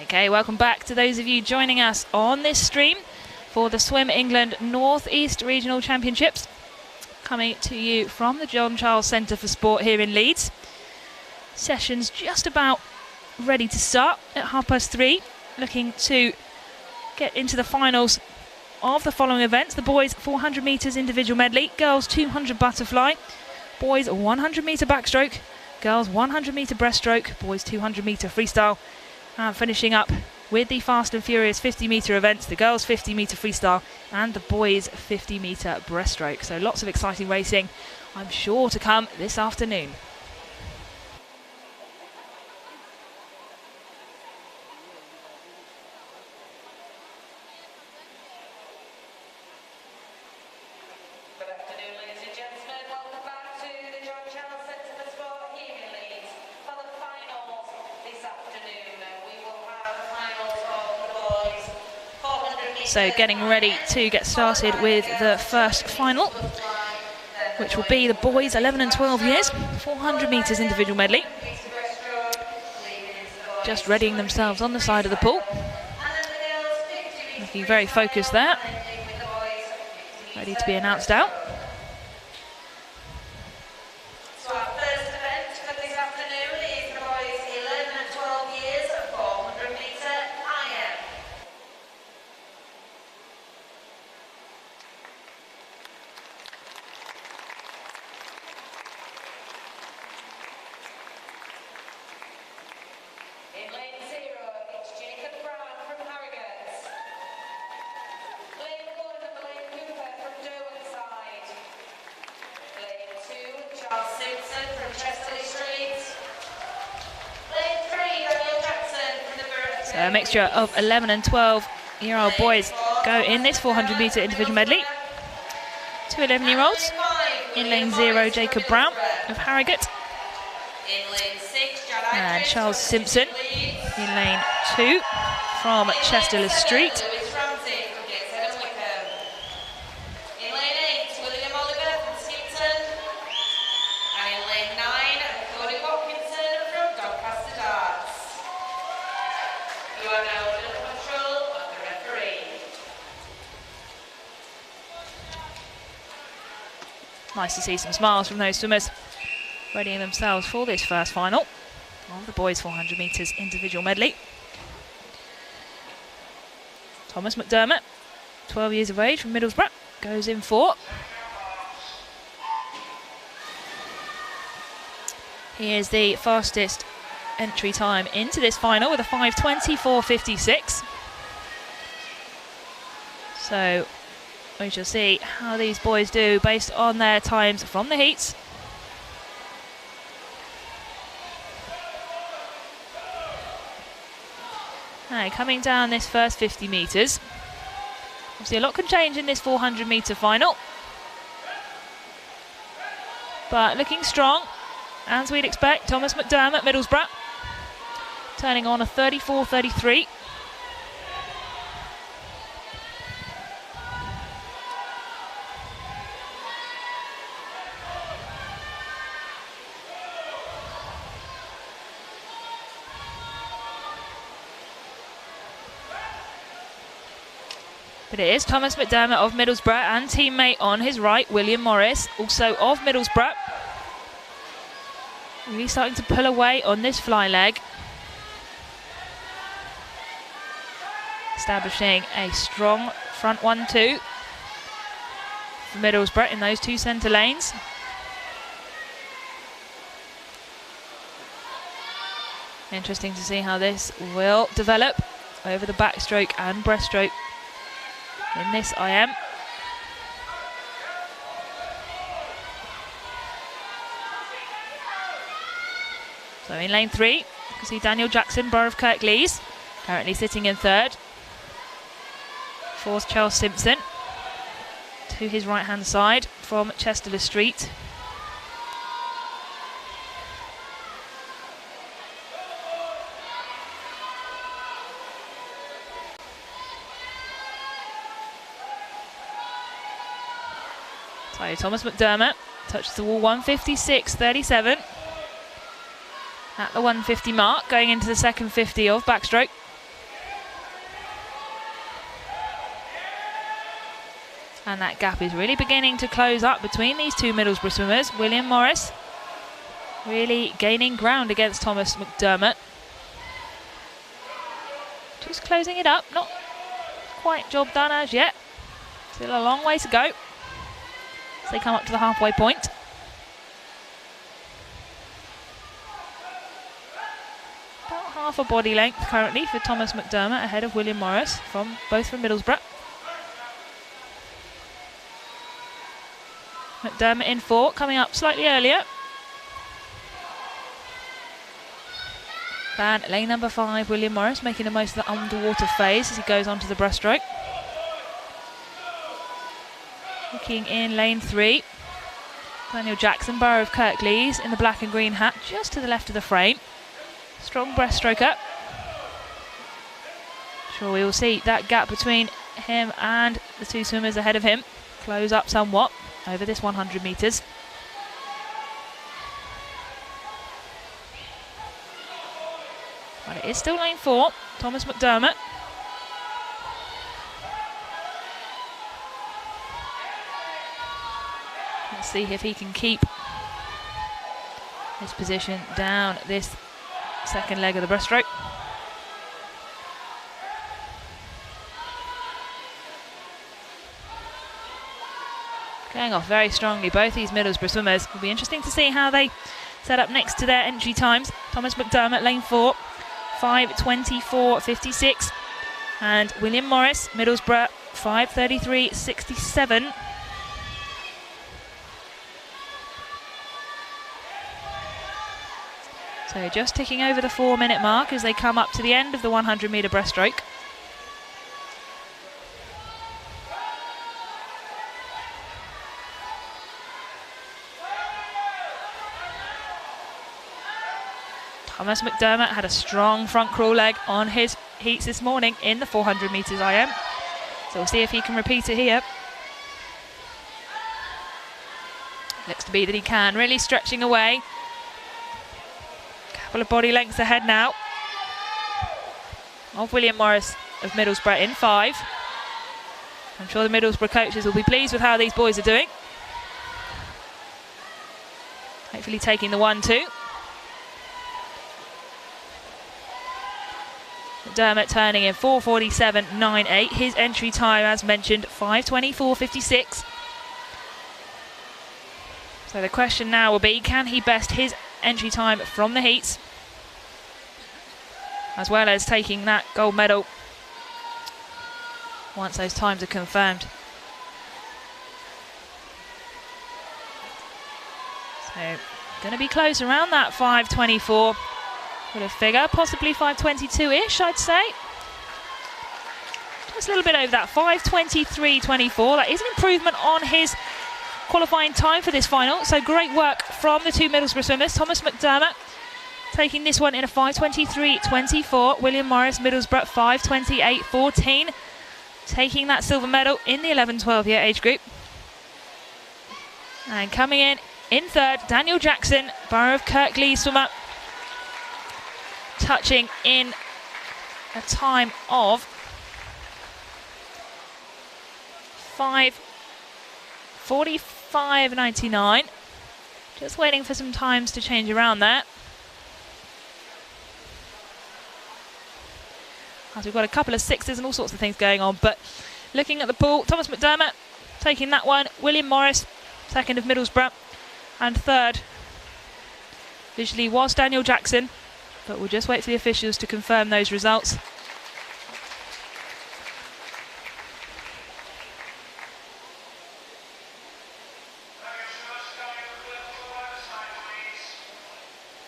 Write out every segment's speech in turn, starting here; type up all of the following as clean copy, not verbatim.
Okay, welcome back to those of you joining us on this stream for the Swim England North East Regional Championships, coming to you from the John Charles Centre for Sport here in Leeds. Sessions just about ready to start at 3:30, looking to get into the finals of the following events: the boys 400 metres individual medley, girls 200 butterfly, boys 100 metre backstroke, girls 100 metre breaststroke, boys 200 metre freestyle, and finishing up with the fast and furious 50 metre events, the girls 50 metre freestyle and the boys 50 metre breaststroke. So lots of exciting racing, I'm sure, to come this afternoon. So getting ready to get started with the first final, which will be the boys 11 and 12 years, 400 metres individual medley. Just readying themselves on the side of the pool. Looking very focused there. Ready to be announced out. So a mixture of 11 and 12-year-old boys go in this 400 metre individual medley. Two 11-year-olds. In lane 0, Jacob Brown of Harrogate. And Charles Simpson in lane 2 from Chester Street. Nice to see some smiles from those swimmers readying themselves for this first final of the boys 400 metres individual medley. Thomas McDermott, 12 years of age from Middlesbrough, goes in for. He is the fastest entry time into this final with a 5:24.56. So we shall see how these boys do based on their times from the heats. Now, coming down this first 50 metres. Obviously a lot can change in this 400 metre final. But looking strong, as we'd expect. Thomas McDermott, Middlesbrough, turning on a 34.33. But it is Thomas McDermott of Middlesbrough and teammate on his right, William Morris, also of Middlesbrough. Really starting to pull away on this fly leg. Establishing a strong front 1-2 for Middlesbrough in those two centre lanes. Interesting to see how this will develop over the backstroke and breaststroke in this IM. So in lane 3, you can see Daniel Jackson, Borough of Kirklees, currently sitting in third. Fourth, Charles Simpson, to his right-hand side from Chester Street. So Thomas McDermott touches the wall 1:56.37 at the 150 mark, going into the second 50 of backstroke. And that gap is really beginning to close up between these two Middlesbrough swimmers. William Morris really gaining ground against Thomas McDermott. Just closing it up, not quite job done as yet. Still a long way to go as they come up to the halfway point. About half a body length currently for Thomas McDermott ahead of William Morris, both from Middlesbrough. McDermott in 4, coming up slightly earlier. And lane number 5, William Morris, making the most of the underwater phase as he goes onto the breaststroke. Looking in lane 3, Daniel Jackson, Borough of Kirklees, in the black and green hat, just to the left of the frame. Strong breaststroker. Sure, we will see that gap between him and the two swimmers ahead of him close up somewhat over this 100 metres. But it is still lane 4, Thomas McDermott. Let's see if he can keep his position down this second leg of the breaststroke. Going off very strongly, both these Middlesbrough swimmers. Will be interesting to see how they set up next to their entry times. Thomas McDermott, lane 4, 5:24.56, and William Morris, Middlesbrough, 5:33.67. So just ticking over the 4-minute mark as they come up to the end of the 100-metre breaststroke. Thomas McDermott had a strong front crawl leg on his heats this morning in the 400 metres IM. So we'll see if he can repeat it here. Looks to be that he can, really stretching away. Couple of body lengths ahead now of William Morris of Middlesbrough in 5. I'm sure the Middlesbrough coaches will be pleased with how these boys are doing. Hopefully taking the 1-2. McDermott turning in 4:47.98. His entry time, as mentioned, 5:24.56. So the question now will be, can he best his entry time from the heats, as well as taking that gold medal once those times are confirmed. So going to be close around that 5:24. Would have figure, possibly 5:22-ish, I'd say. Just a little bit over that, 5:23.24. That is an improvement on his qualifying time for this final. So great work from the two Middlesbrough swimmers. Thomas McDermott taking this one in a 5:23.24. William Morris, Middlesbrough, 5:28.14. Taking that silver medal in the 11-12 year age group. And coming in third, Daniel Jackson, Borough of Kirklees swimmer, touching in a time of 5:45.99. Just waiting for some times to change around there, as we've got a couple of 6s and all sorts of things going on. But looking at the pool, Thomas McDermott taking that one, William Morris second of Middlesbrough, and third visually was Daniel Jackson. But we'll just wait for the officials to confirm those results.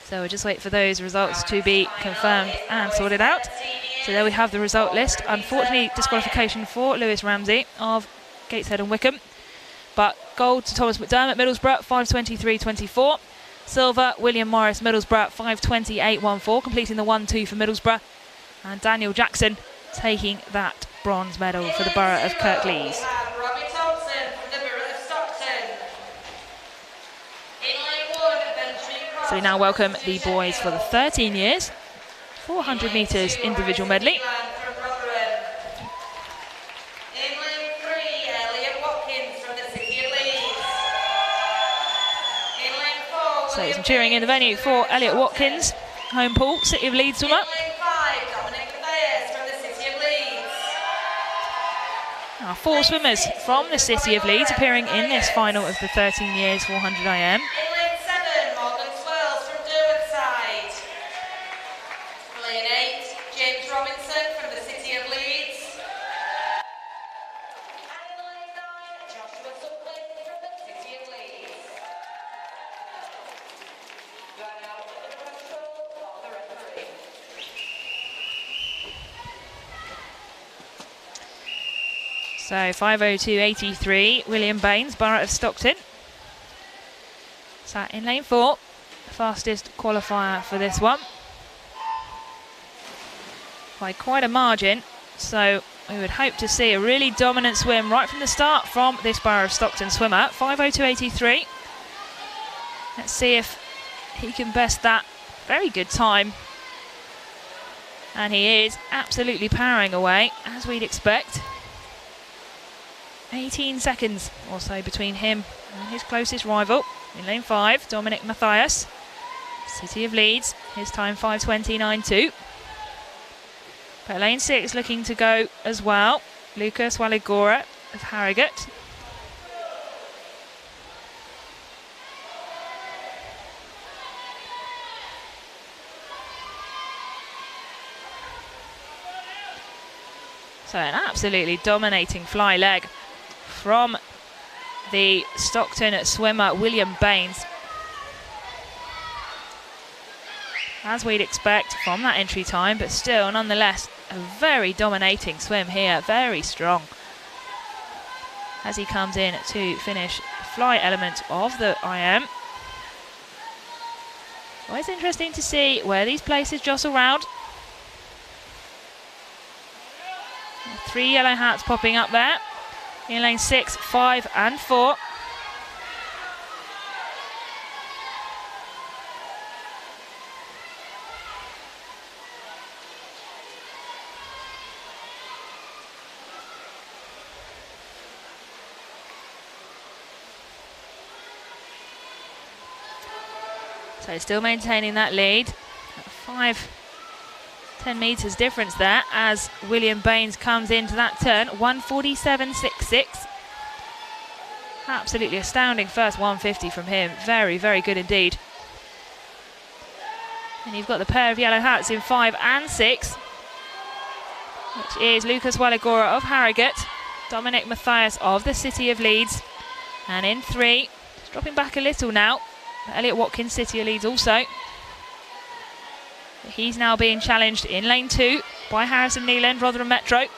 So we'll just wait for those results to be confirmed and sorted out. So there we have the result list. Unfortunately, disqualification for Lewis Ramsey of Gateshead and Wickham. But gold to Thomas McDermott, Middlesbrough, 5:23.24. Silver, William Morris, Middlesbrough, 5:28.14, completing the 1-2 for Middlesbrough. And Daniel Jackson taking that bronze medal for the Borough of Kirklees. So we now welcome the boys for the 13 years, 400 metres individual medley. some cheering in the venue for Elliot Watkins, home pool, City of Leeds swimmer. Now 4 swimmers from the City of Leeds appearing in this final of the 13 years 400 IM. So 5:02.83, William Baines, Borough of Stockton. Sat in lane 4, fastest qualifier for this one. By quite a margin, so we would hope to see a really dominant swim right from the start from this Borough of Stockton swimmer. 5:02.83. Let's see if he can best that very good time. And he is absolutely powering away, as we'd expect. 18 seconds or so between him and his closest rival. In lane 5, Dominic Mathias, City of Leeds, his time 5:29.2. But lane 6 looking to go as well, Lucas Waligora of Harrogate. So an absolutely dominating fly leg from the Stockton swimmer William Baines. As we'd expect from that entry time, but still nonetheless a very dominating swim here, very strong. As he comes in to finish the fly element of the IM. Always interesting to see where these places jostle round. 3 yellow hats popping up there. In lane 6, 5 and 4. So still maintaining that lead. 10 metres difference there as William Baines comes into that turn. 1:47.66. Absolutely astounding first 150 from him. Very, very good indeed. And you've got the pair of yellow hats in 5 and 6, which is Lucas Waligora of Harrogate, Dominic Mathias of the City of Leeds, and in 3, just dropping back a little now, Elliot Watkins, City of Leeds also. He's now being challenged in lane 2 by Harrison Neeland, Rotherham Metro,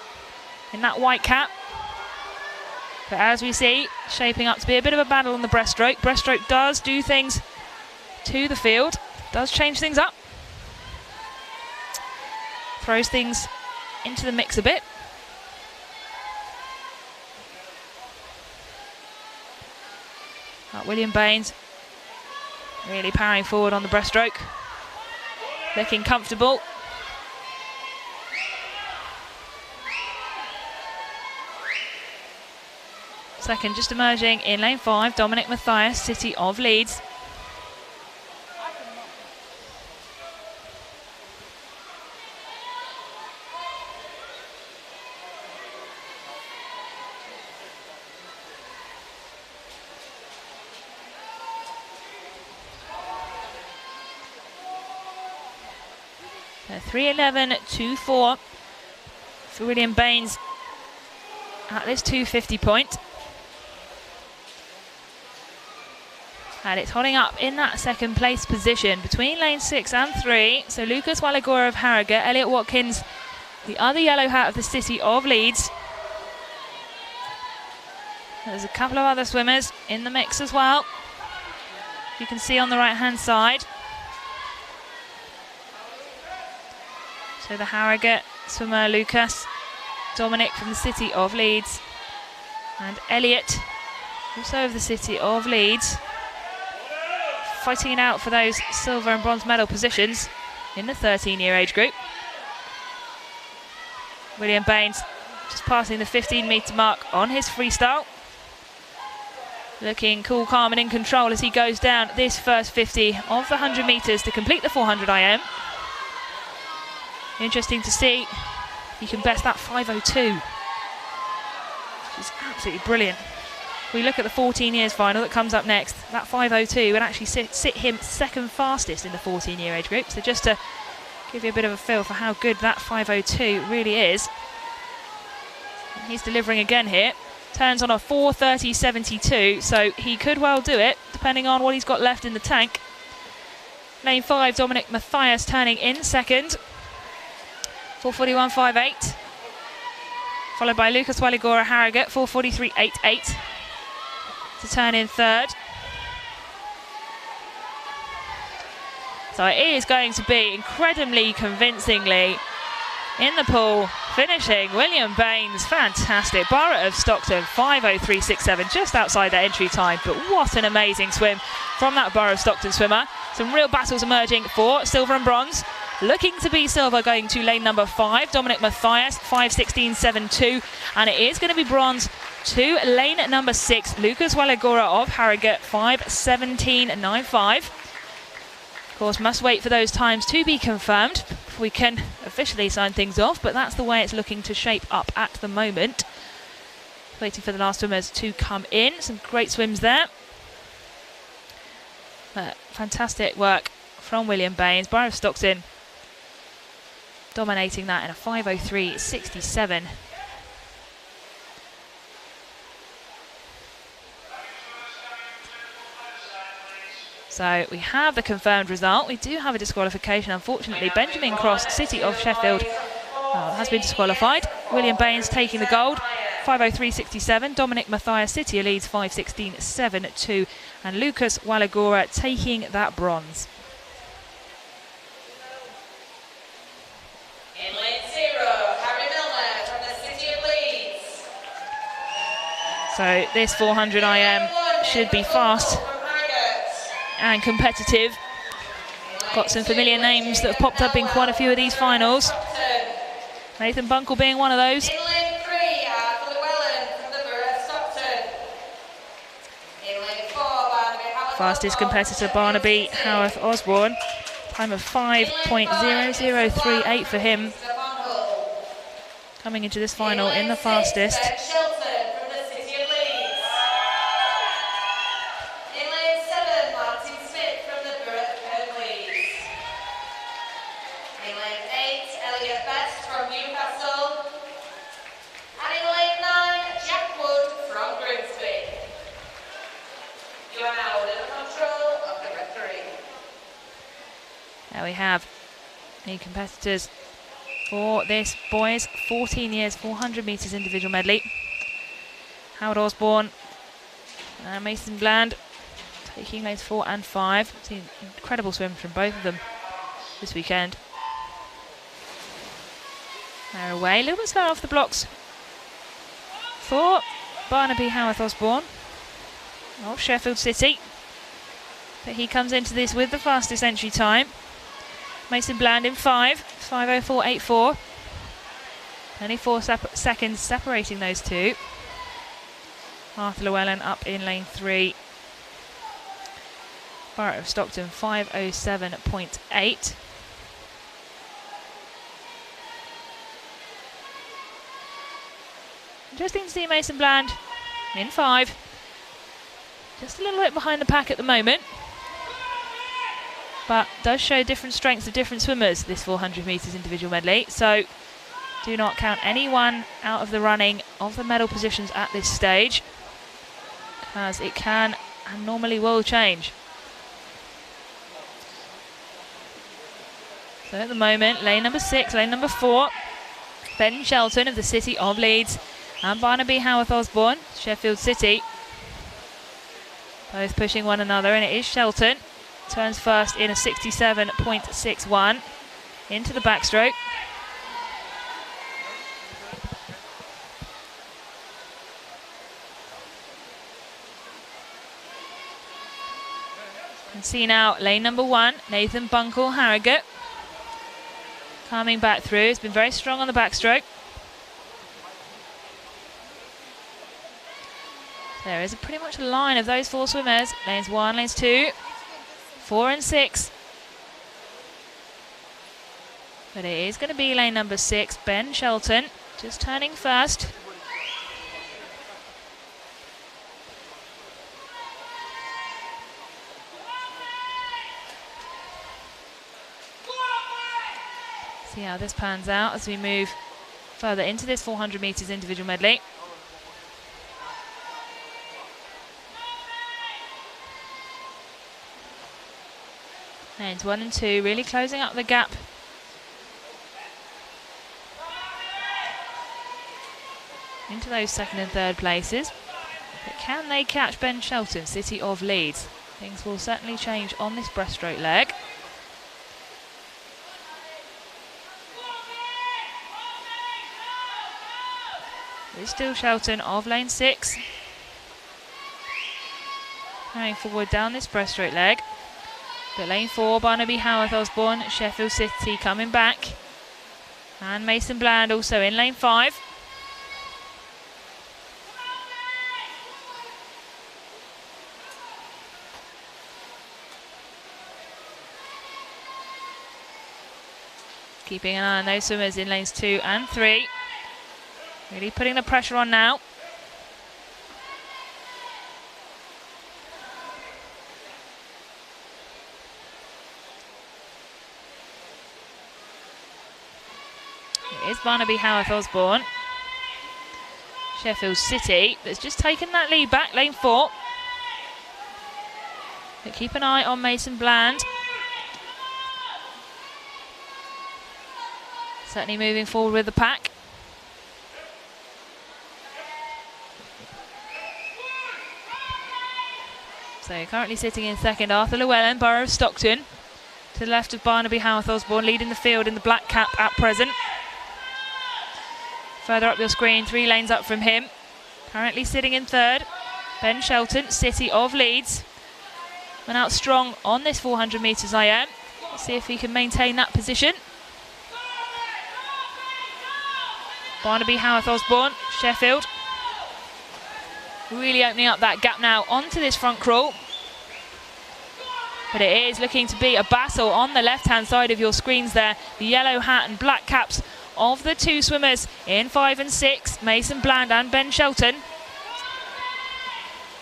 in that white cap. But as we see, shaping up to be a bit of a battle on the breaststroke. Breaststroke does do things to the field, does change things up, throws things into the mix a bit. William Baines really powering forward on the breaststroke. Looking comfortable. Second just emerging in lane 5, Dominic Mathias, City of Leeds. So 3:11.24 for William Baines at this 250 point. And it's holding up in that second place position between lane 6 and 3. So Lucas Waligora of Harrogate, Elliot Watkins, the other yellow hat of the City of Leeds. There's a couple of other swimmers in the mix as well. You can see on the right hand side. So the Harrogate swimmer Lucas, Dominic from the City of Leeds, and Elliot, also of the City of Leeds, fighting it out for those silver and bronze medal positions in the 13-year age group. William Baines just passing the 15-metre mark on his freestyle. Looking cool, calm and in control as he goes down this first 50 of the 100 metres to complete the 400 IM. Interesting to see if he can best that 5:02, which is absolutely brilliant. We look at the 14 years final that comes up next. That 5:02 would actually sit him second fastest in the 14-year age group. So just to give you a bit of a feel for how good that 5:02 really is. And he's delivering again here. Turns on a 4:30.72, so he could well do it, depending on what he's got left in the tank. Lane 5, Dominic Mathias turning in second. 4:41.58. Followed by Lucas Waligora Harrogate, 4:43.88 to turn in third. So it is going to be incredibly convincingly in the pool, finishing William Baines. Fantastic. Barrett of Stockton, 5:03.67, just outside that entry time, but what an amazing swim from that Barrett of Stockton swimmer. Some real battles emerging for silver and bronze. Looking to be silver going to lane number 5, Dominic Mathias, 5:16.72, and it is going to be bronze to lane number 6, Lucas Waligora of Harrogate, 5:17.95. Of course, must wait for those times to be confirmed before we can officially sign things off, but that's the way it's looking to shape up at the moment. Waiting for the last swimmers to come in. Some great swims there. But fantastic work from William Baines. Barrett of Stockton dominating that in a 5:03.67. So we have the confirmed result. We do have a disqualification, unfortunately. Benjamin Cross, City of Sheffield, has been disqualified. William Baines taking the gold, 5:03.67. Dominic Mathias, City of Leeds, 5:16.72. And Lucas Waligora taking that bronze. In lane 0, Harry Milner from the City of Leeds. So this 400 IM should be fast and competitive. Got some familiar names that have popped up in quite a few of these finals. Nathan Bunkle being one of those. In lane 3, Llewellyn from the Borough of Stockton. In lane 4, Barnaby Howarth. Fastest competitor Barnaby Howarth Osborne. Time of 5:0038 for him. Coming into this final in the fastest. There we have the competitors for this boys 14 years 400 metres individual medley. Howard Osborne and Mason Bland taking lanes 4 and 5. Seen incredible swims from both of them this weekend. They're away, a little bit slow off the blocks for Barnaby Howarth Osborne of Sheffield City, but he comes into this with the fastest entry time. Mason Bland in 5:05.84. Only 4 seconds separating those two. Arthur Llewellyn up in lane 3. Barrett of Stockton 5:07.8. Interesting to see Mason Bland in 5. Just a little bit behind the pack at the moment, but does show different strengths of different swimmers, this 400 metres individual medley. So do not count anyone out of the running of the medal positions at this stage, because it can and normally will change. So at the moment, lane number 6, lane number 4, Ben Shelton of the City of Leeds and Barnaby Howarth Osborne, Sheffield City, both pushing one another, and it is Shelton. Turns first in a 67.61 into the backstroke. You can see now lane number 1, Nathan Bunkle Harrogate. Coming back through, he's been very strong on the backstroke. There is pretty much a line of those 4 swimmers. Lanes 1, lanes 2, 4 and 6. But it is going to be lane number 6, Ben Shelton, just turning first. See how this pans out as we move further into this 400 metres individual medley. Lanes 1 and 2 really closing up the gap. Into those 2nd and 3rd places. But can they catch Ben Shelton, City of Leeds? Things will certainly change on this breaststroke leg. It's still Shelton of lane 6. Carrying forward down this breaststroke leg. But lane 4, Barnaby Howarth Osborne, Sheffield City coming back. And Mason Bland also in lane 5. Keeping an eye on those swimmers in lanes 2 and 3. Really putting the pressure on now. It is Barnaby Howarth Osborne. Sheffield City that's just taken that lead back, lane 4. But keep an eye on Mason Bland. Certainly moving forward with the pack. So currently sitting in 2nd, Arthur Llewellyn, Borough of Stockton. To the left of Barnaby Howarth Osborne, leading the field in the black cap at present. Further up your screen, 3 lanes up from him. Currently sitting in 3rd, Ben Shelton, City of Leeds. Went out strong on this 400 metres IM. Let's see if he can maintain that position. Barnaby Howarth Osborne, Sheffield. Really opening up that gap now onto this front crawl. But it is looking to be a battle on the left-hand side of your screens there. The yellow hat and black caps of the 2 swimmers in 5 and 6, Mason Bland and Ben Shelton.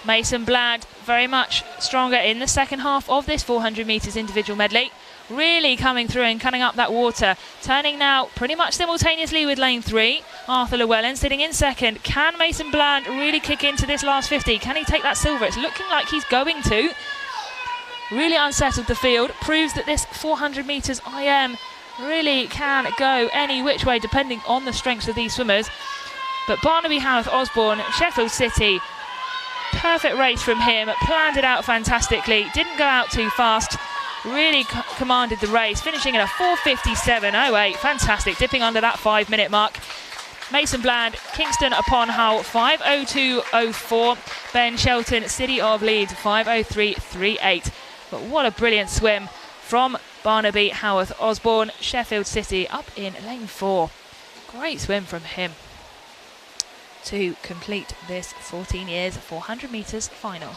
Mason Bland very much stronger in the second half of this 400 metres individual medley. Really coming through and cutting up that water. Turning now pretty much simultaneously with lane 3. Arthur Llewellyn sitting in 2nd. Can Mason Bland really kick into this last 50? Can he take that silver? It's looking like he's going to. Really unsettled the field. Proves that this 400 metres IM really can go any which way depending on the strengths of these swimmers. But Barnaby Howarth Osborne, Sheffield City, perfect race from him. Planned it out fantastically. Didn't go out too fast. Really commanded the race, finishing at a 4:57.08. Fantastic, dipping under that 5-minute mark. Mason Bland, Kingston upon Hull, 5:02.04. Ben Shelton, City of Leeds, 5:03.38. But what a brilliant swim from Barnaby Howarth Osborne, Sheffield City, up in lane 4. Great swim from him to complete this 14 years 400 metres final.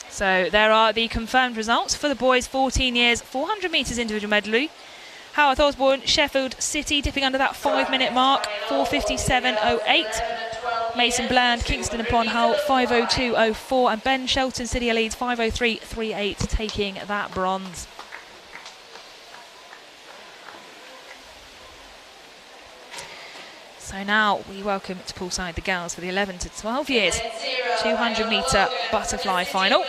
So there are the confirmed results for the boys' 14 years 400 metres individual medley. Howarth Osborne, Sheffield City dipping under that 5-minute mark, 4:57.08. Mason Bland, Kingston upon Hull, 5:02.04. And Ben Shelton, City of Leeds, 5:03.38, taking that bronze. So now we welcome to poolside the girls for the 11 to 12 years 200 metre butterfly final.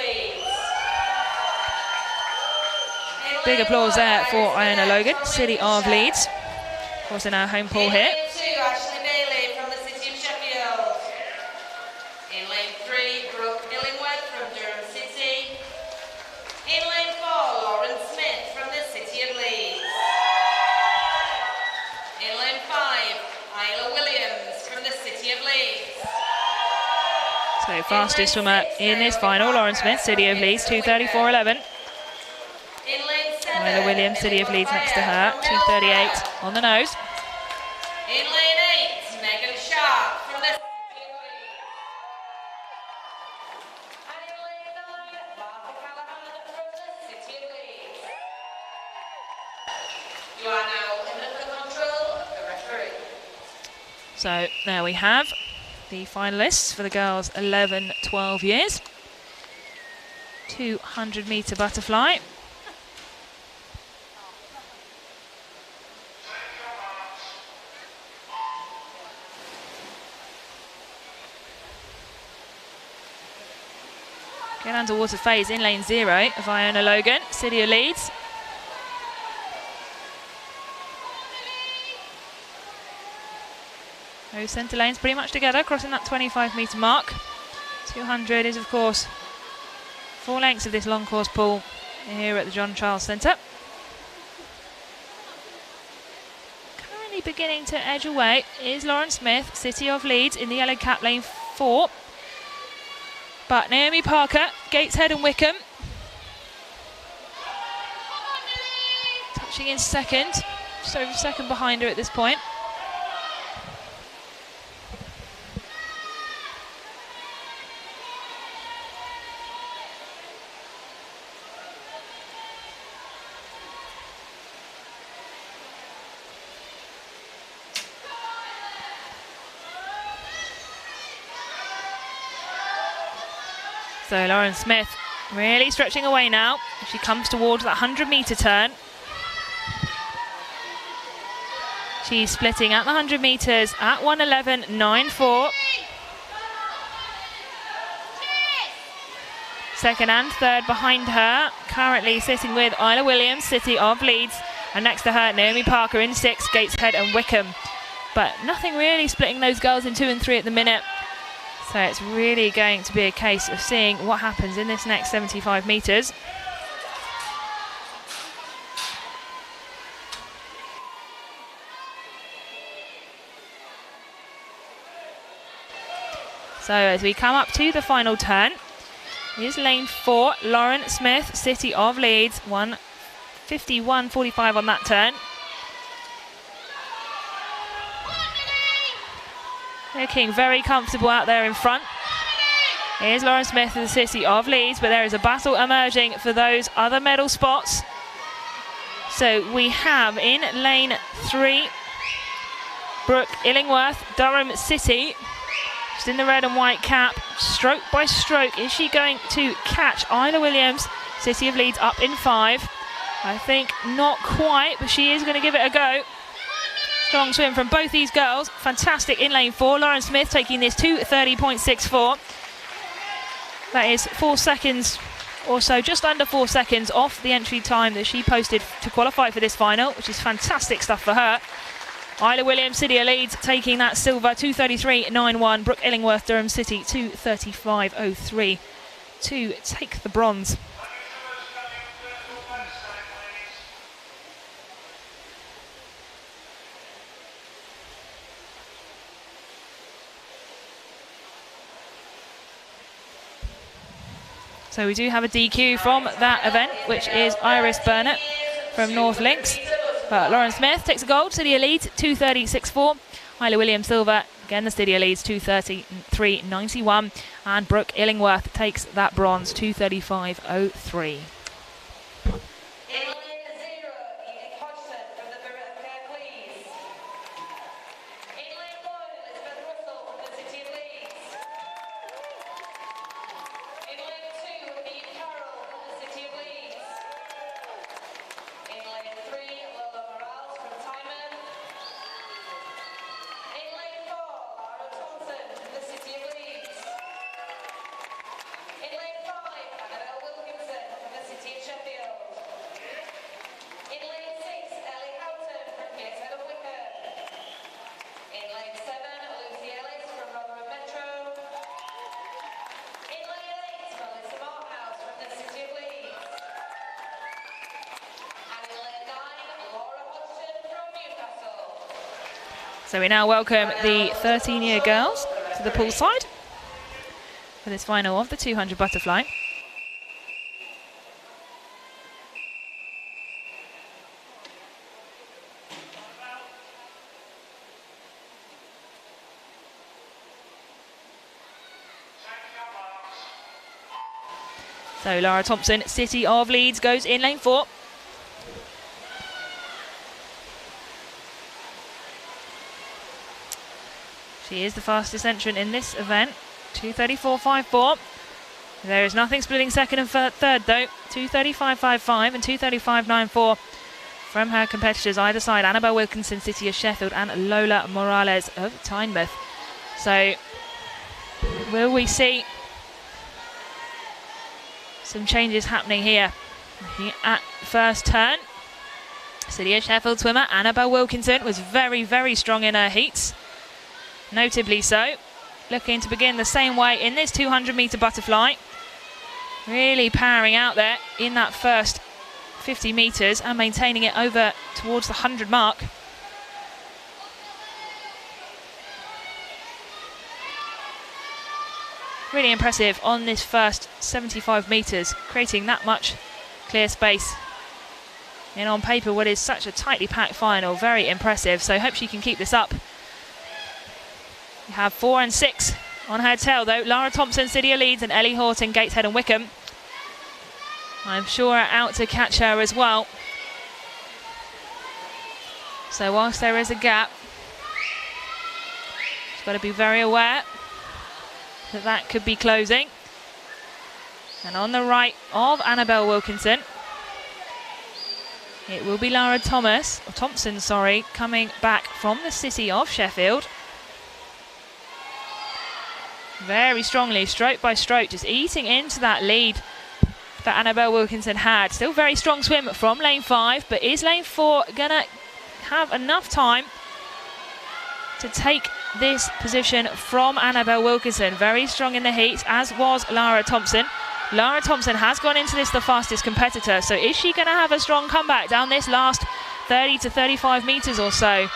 Big applause there for Iona Logan, City of Leeds. Of course, in our home pool here. Ashley Bailey from the City of Sheffield. In lane 3, Brooke Illingworth from Durham City. In lane 4, Lauren Smith from the City of Leeds. In lane 5, Isla Williams from the City of Leeds. So fastest swimmer in this final, Lauren Smith, City of Leeds, 2:34.11. Isla Williams, City of Leeds next to her, 2:38 on the nose. In lane 8, Megan Sharp from the You are now under the control of the referee. So there we have the finalists for the girls 11-12 years. 200-metre butterfly. Going underwater phase in lane 0 of Iona Logan, City of Leeds. Those centre lanes pretty much together, crossing that 25-metre mark. 200 is, of course, 4 lengths of this long course pool here at the John Charles Centre. Currently beginning to edge away is Lauren Smith, City of Leeds, in the yellow cap, lane 4. But Naomi Parker, Gateshead and Wickham, touching in second, just over a second behind her at this point. So Lauren Smith really stretching away now. She comes towards that 100-metre turn. She's splitting at the 100 metres at 1:11.94. Second and third behind her, currently sitting with Isla Williams, City of Leeds, and next to her Naomi Parker in 6, Gateshead and Wickham. But nothing really splitting those girls in 2 and 3 at the minute. So it's really going to be a case of seeing what happens in this next 75 metres. So as we come up to the final turn, is lane 4, Lauren Smith, City of Leeds, 1:51.45 on that turn. Looking very comfortable out there in front. Here's Lauren Smith of the City of Leeds, but there is a battle emerging for those other medal spots. So we have in lane 3, Brooke Illingworth, Durham City. She's in the red and white cap, stroke by stroke. Is she going to catch Isla Williams, City of Leeds, up in 5? I think not quite, but she is going to give it a go. Strong swim from both these girls. Fantastic in lane 4. Lauren Smith taking this to 30.64. That is 4 seconds or so, just under 4 seconds off the entry time that she posted to qualify for this final, which is fantastic stuff for her. Isla Williams, City of Leeds, taking that silver, 2:33.91. Brooke Illingworth, Durham City, 2:35.03 to take the bronze. So we do have a DQ from that event, which is Iris Burnett from North Links. But Lauren Smith takes a gold, City of Leeds, 2:30.64. Isla Williams silver, again the City of Leeds, 2:33.91. And Brooke Illingworth takes that bronze, 2:35.03. So we now welcome the 13-year girls to the poolside for this final of the 200 butterfly. So Lara Thompson, City of Leeds, goes in lane 4. She is the fastest entrant in this event, 2:34.54. There is nothing splitting second and third though, 2:35.55 and 2:35.94 from her competitors either side, Annabelle Wilkinson, City of Sheffield, and Lola Morales of Tynemouth. So will we see some changes happening here? Looking at first turn, City of Sheffield swimmer Annabelle Wilkinson was very, very strong in her heats, notably so. Looking to begin the same way in this 200-metre butterfly. Really powering out there in that first 50 metres and maintaining it over towards the 100 mark. Really impressive on this first 75 metres, creating that much clear space. And on paper, what is such a tightly packed final, very impressive. So hope she can keep this up. We have 4 and 6 on her tail though. Lara Thompson, City of Leeds, and Ellie Horton, Gateshead and Wickham. I'm sure are out to catch her as well. So whilst there is a gap, she's got to be very aware that that could be closing. And on the right of Annabelle Wilkinson, it will be Lara Thompson, coming back from the City of Sheffield. Very strongly, stroke by stroke, just eating into that lead that Annabelle Wilkinson had. Still very strong swim from lane 5, but is lane 4 gonna have enough time to take this position from Annabelle Wilkinson? Very strong in the heat, as was Lara Thompson. Lara Thompson has gone into this the fastest competitor, so is she gonna have a strong comeback down this last 30 to 35 metres or so?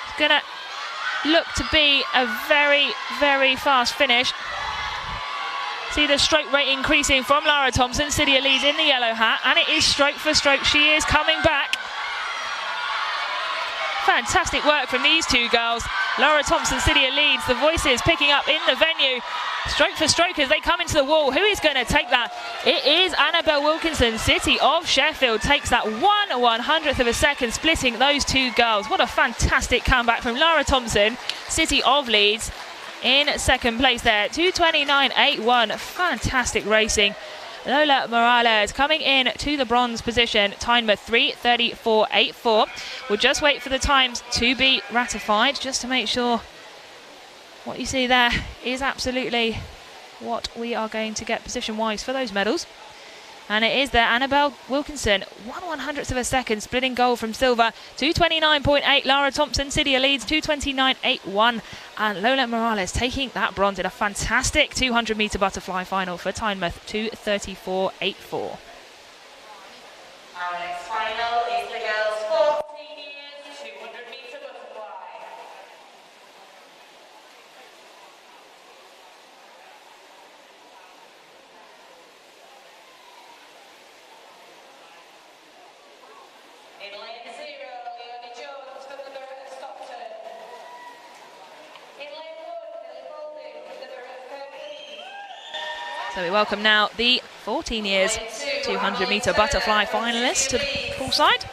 It's gonna look to be a very, very fast finish. See the stroke rate increasing from Lara Thompson, City of Leeds in the yellow hat, and it is stroke for stroke. She is coming back. Fantastic work from these two girls. Lara Thompson, City of Leeds, the voices picking up in the venue. Stroke for stroke as they come into the wall. Who is going to take that? It is Annabelle Wilkinson, City of Sheffield, takes that 1/100th of a second, splitting those two girls. What a fantastic comeback from Lara Thompson, City of Leeds, in second place there. 2:29.81, fantastic racing. Lola Morales coming in to the bronze position, Tynemouth 3:34.84. We'll just wait for the times to be ratified, just to make sure what you see there is absolutely what we are going to get position-wise for those medals. And it is there, Annabelle Wilkinson, 1/100th of a second, splitting gold from silver. 2:29.8, Lara Thompson, City of Leeds, 2:29.81. And Lola Morales taking that bronze in a fantastic 200-metre butterfly final for Tynemouth, 2:34.84. Our next final is the girls' 14 years, 200-metre butterfly. In lane 0, Leonie Jones from the Borough of Stockton. In lane 1, Millie Balding from the Borough of Kirklees. So we welcome now the 14 years 200-metre butterfly finalist to the poolside.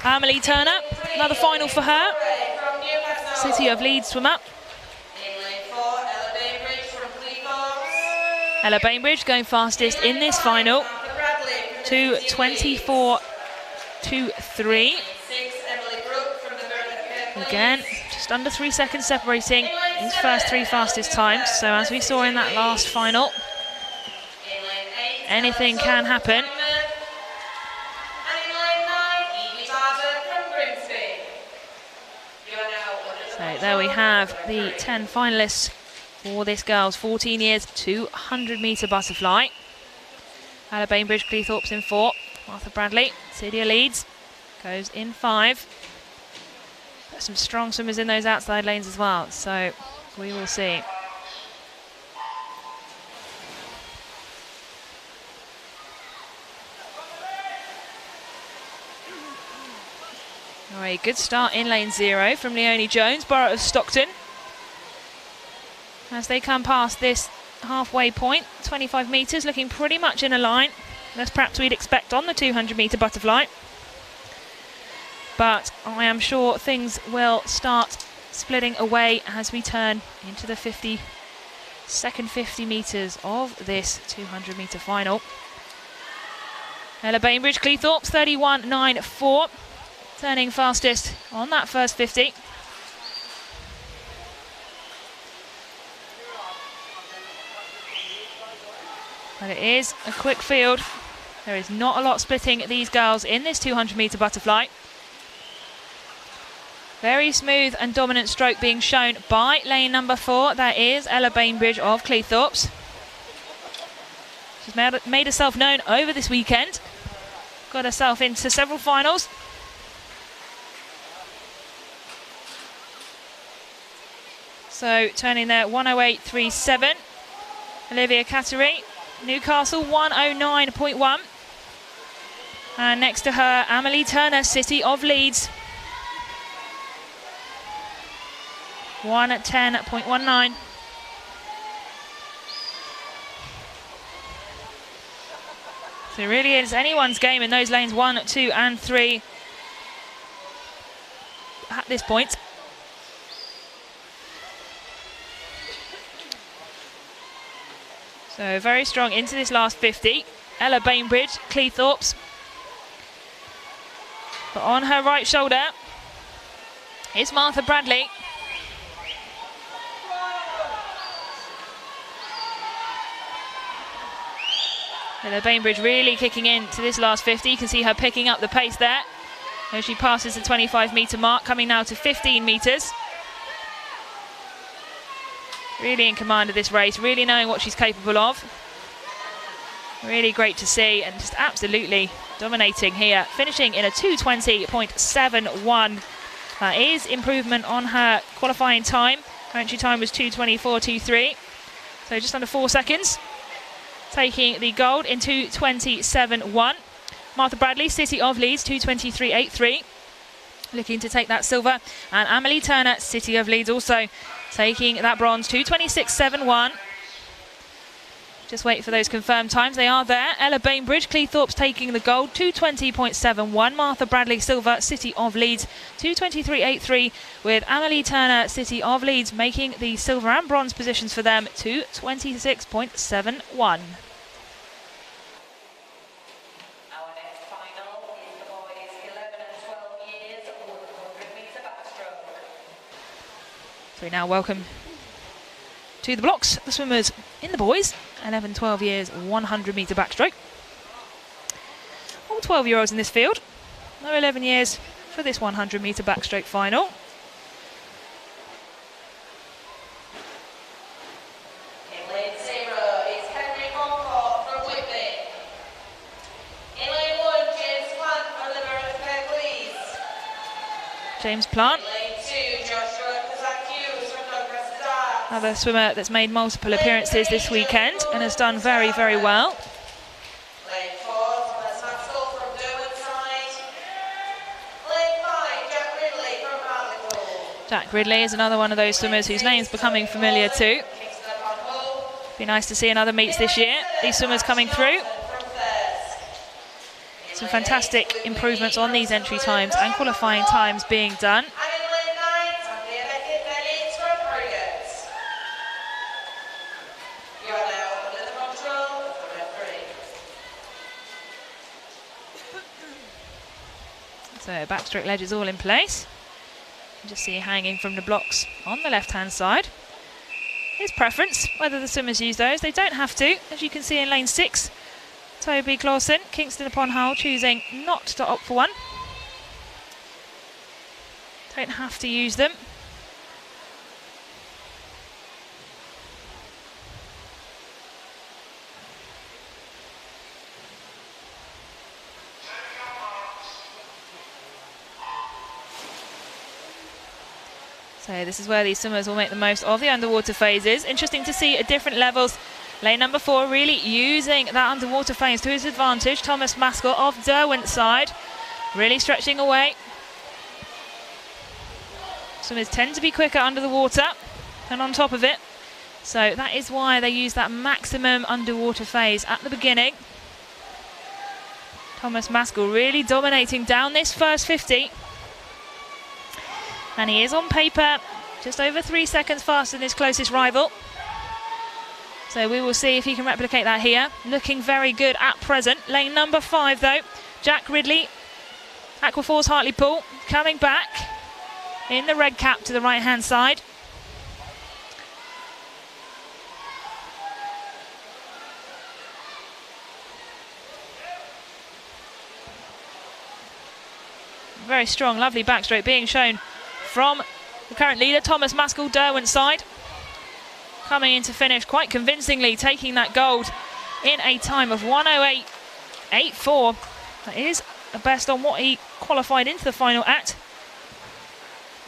Amelie Turner, another final for her. City of Leeds swimmer. In lane 4, Ella Bainbridge from Cleethorpes. Ella Bainbridge going fastest in this final, 2:24.23. Again, just under 3 seconds separating these first 3 fastest times. So as we saw in that last final, anything can happen. So there we have the 10 finalists for this girl's 14 years 200-metre butterfly. Ella Bainbridge, Cleethorpes in 4. Martha Bradley, City of Leeds, goes in 5. Got some strong swimmers in those outside lanes as well, so we will see. All right, good start in lane 0 from Leonie Jones, Borough of Stockton. As they come past this halfway point, 25 metres, looking pretty much in a line, as perhaps we'd expect on the 200-metre butterfly. But I am sure things will start splitting away as we turn into the second 50 metres of this 200-metre final. Ella Bainbridge, Cleethorpes, 31.94, turning fastest on that first 50. But it is a quick field. There is not a lot splitting these girls in this 200-metre butterfly. Very smooth and dominant stroke being shown by lane number 4. That is Ella Bainbridge of Cleethorpes. She's made herself known over this weekend. Got herself into several finals. So turning there, 108.37. Olivia Cattery, Newcastle, 109.1. And next to her, Amelie Turner, City of Leeds, 110.19. So it really is anyone's game in those lanes 1, 2 and 3 at this point. So very strong into this last 50. Ella Bainbridge, Cleethorpes. But on her right shoulder is Martha Bradley. Ella Bainbridge really kicking in to this last 50. You can see her picking up the pace there as she passes the 25-metre mark, coming now to 15 metres. Really in command of this race, really knowing what she's capable of. Really great to see, and just absolutely dominating here, finishing in a 2:20.71. That is improvement on her qualifying time. Her entry time was 2:24.23, so just under 4 seconds. Taking the gold in 2:27.1. Martha Bradley, City of Leeds, 2:23.83. Looking to take that silver. And Amelie Turner, City of Leeds, also taking that bronze, 2:26.71. Just wait for those confirmed times. They are there. Ella Bainbridge, Cleethorpes taking the gold, 2:20.71. Martha Bradley, silver, City of Leeds, 2:23.83. With Amelie Turner, City of Leeds, making the silver and bronze positions for them, 2:26.71. So we now welcome to the blocks the swimmers in the boys, 11, 12 years, 100-metre backstroke. All 12-year-olds in this field, no 11 years for this 100-metre backstroke final. In lane 0 is Henry Monfort from Whitby. In lane 1, James Plant from Liverpool, please. James Plant, In lane 2, Joshua Kazak-Hughes from Douglas Stars. another swimmer that's made multiple appearances this weekend and has done very, very well. Lane 4, Thomas Haskell from Derwentide. Lane 5, Jack Ridley from Hartlepool. Jack Ridley is another one of those swimmers whose name's becoming familiar too. Kingston upon Hull. Be nice to see another meets this year. These swimmers coming through. From Thirst. Some fantastic improvements on these entry times and qualifying times being done. And in lane 9, Sophia Beckett-Bennett from Frigate. You are now under the control of the referee. So backstroke ledges all in place. You just see hanging from the blocks on the left-hand side. His preference, whether the swimmers use those. They don't have to, as you can see in lane 6. Toby Clausen, Kingston upon Hull, choosing not to opt for one. Don't have to use them. So this is where these swimmers will make the most of the underwater phases. Interesting to see at different levels. Lane number 4 really using that underwater phase to his advantage. Thomas Maskell of Derwent side, really stretching away. Swimmers tend to be quicker under the water than on top of it. So that is why they use that maximum underwater phase at the beginning. Thomas Maskell really dominating down this first 50. And he is on paper just over 3 seconds faster than his closest rival. So we will see if he can replicate that here. Looking very good at present. Lane number 5 though. Jack Ridley, Aquaforce Hartlepool, coming back in the red cap to the right hand side. Very strong, lovely backstroke being shown from the current leader, Thomas Maskell, Derwent's side. Coming in to finish quite convincingly, taking that gold in a time of 1:08.84. That is the best on what he qualified into the final at.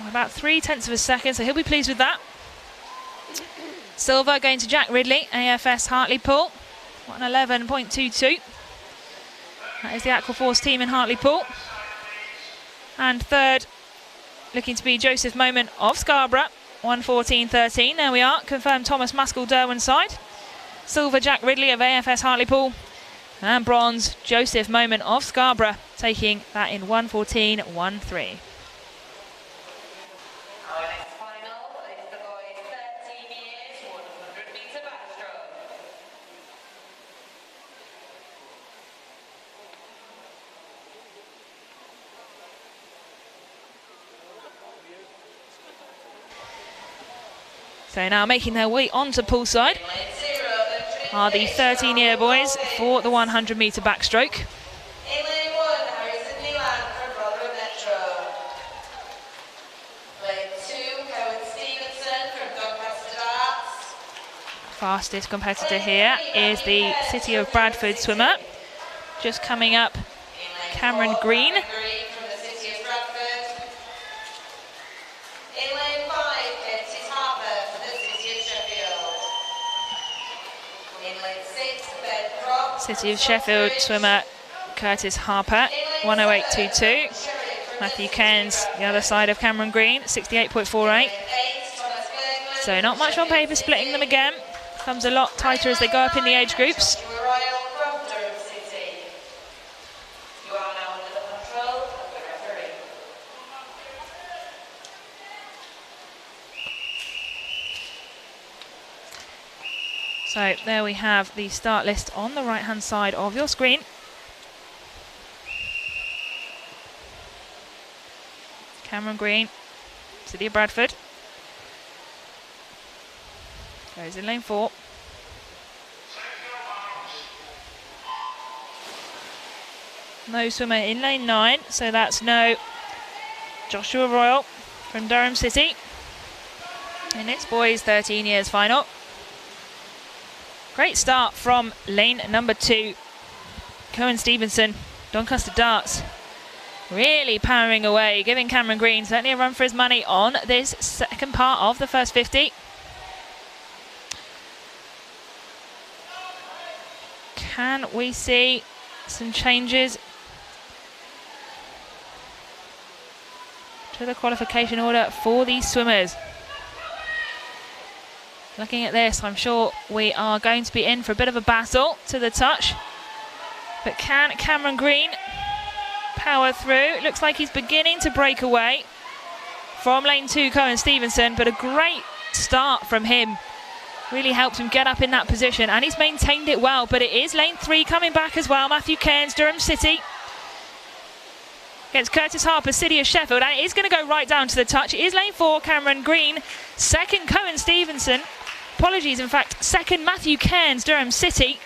About 0.3 of a second, so he'll be pleased with that. Silver going to Jack Ridley, AFS Hartlepool, 1:11.22. That is the Aquaforce team in Hartlepool. And third, looking to be Joseph Moment of Scarborough, 1:14.13. There we are, confirmed Thomas Maskell, Derwent's side. Silver, Jack Ridley of AFS Hartlepool. And bronze, Joseph Moment of Scarborough, taking that in 1:14.13. Our next final is the boys 13 years, 100-meter backstroke. So now making their way onto poolside are the 13-year boys for the 100-meter backstroke. In lane 1, Harrison Leland from Rotherham Metro. Lane 2, Cohen Stevenson from Doncaster Darts. Fastest competitor here is the City of Bradford swimmer. Just coming up, Cameron Green. From the City of Bradford. In lane 5, Curtis Harper from the City of Sheffield. In lane 6, Ben Croft. City of Sheffield swimmer Curtis Harper, 1:08.22. Matthew Cairns, the other side of Cameron Green, 68.48. So not much on paper splitting them again. Comes a lot tighter as they go up in the age groups. So there we have the start list on the right hand side of your screen. Cameron Green, City of Bradford. Goes in lane 4. No swimmer in lane 9, so that's no Joshua Royal from Durham City. In its boys 13 years final. Great start from lane number 2. Cohen Stevenson, Doncaster Darts, really powering away, giving Cameron Green certainly a run for his money on this second part of the first 50. Can we see some changes to the qualification order for these swimmers? Looking at this, I'm sure we are going to be in for a bit of a battle to the touch. But can Cameron Green power through? It looks like he's beginning to break away from lane 2, Cohen Stevenson, but a great start from him. Really helped him get up in that position, and he's maintained it well. But it is lane 3 coming back as well. Matthew Cairns, Durham City, against Curtis Harper, City of Sheffield, and it is going to go right down to the touch. It is lane 4, Cameron Green. Second, Cohen Stevenson. Apologies, in fact, second, Matthew Cairns, Durham City.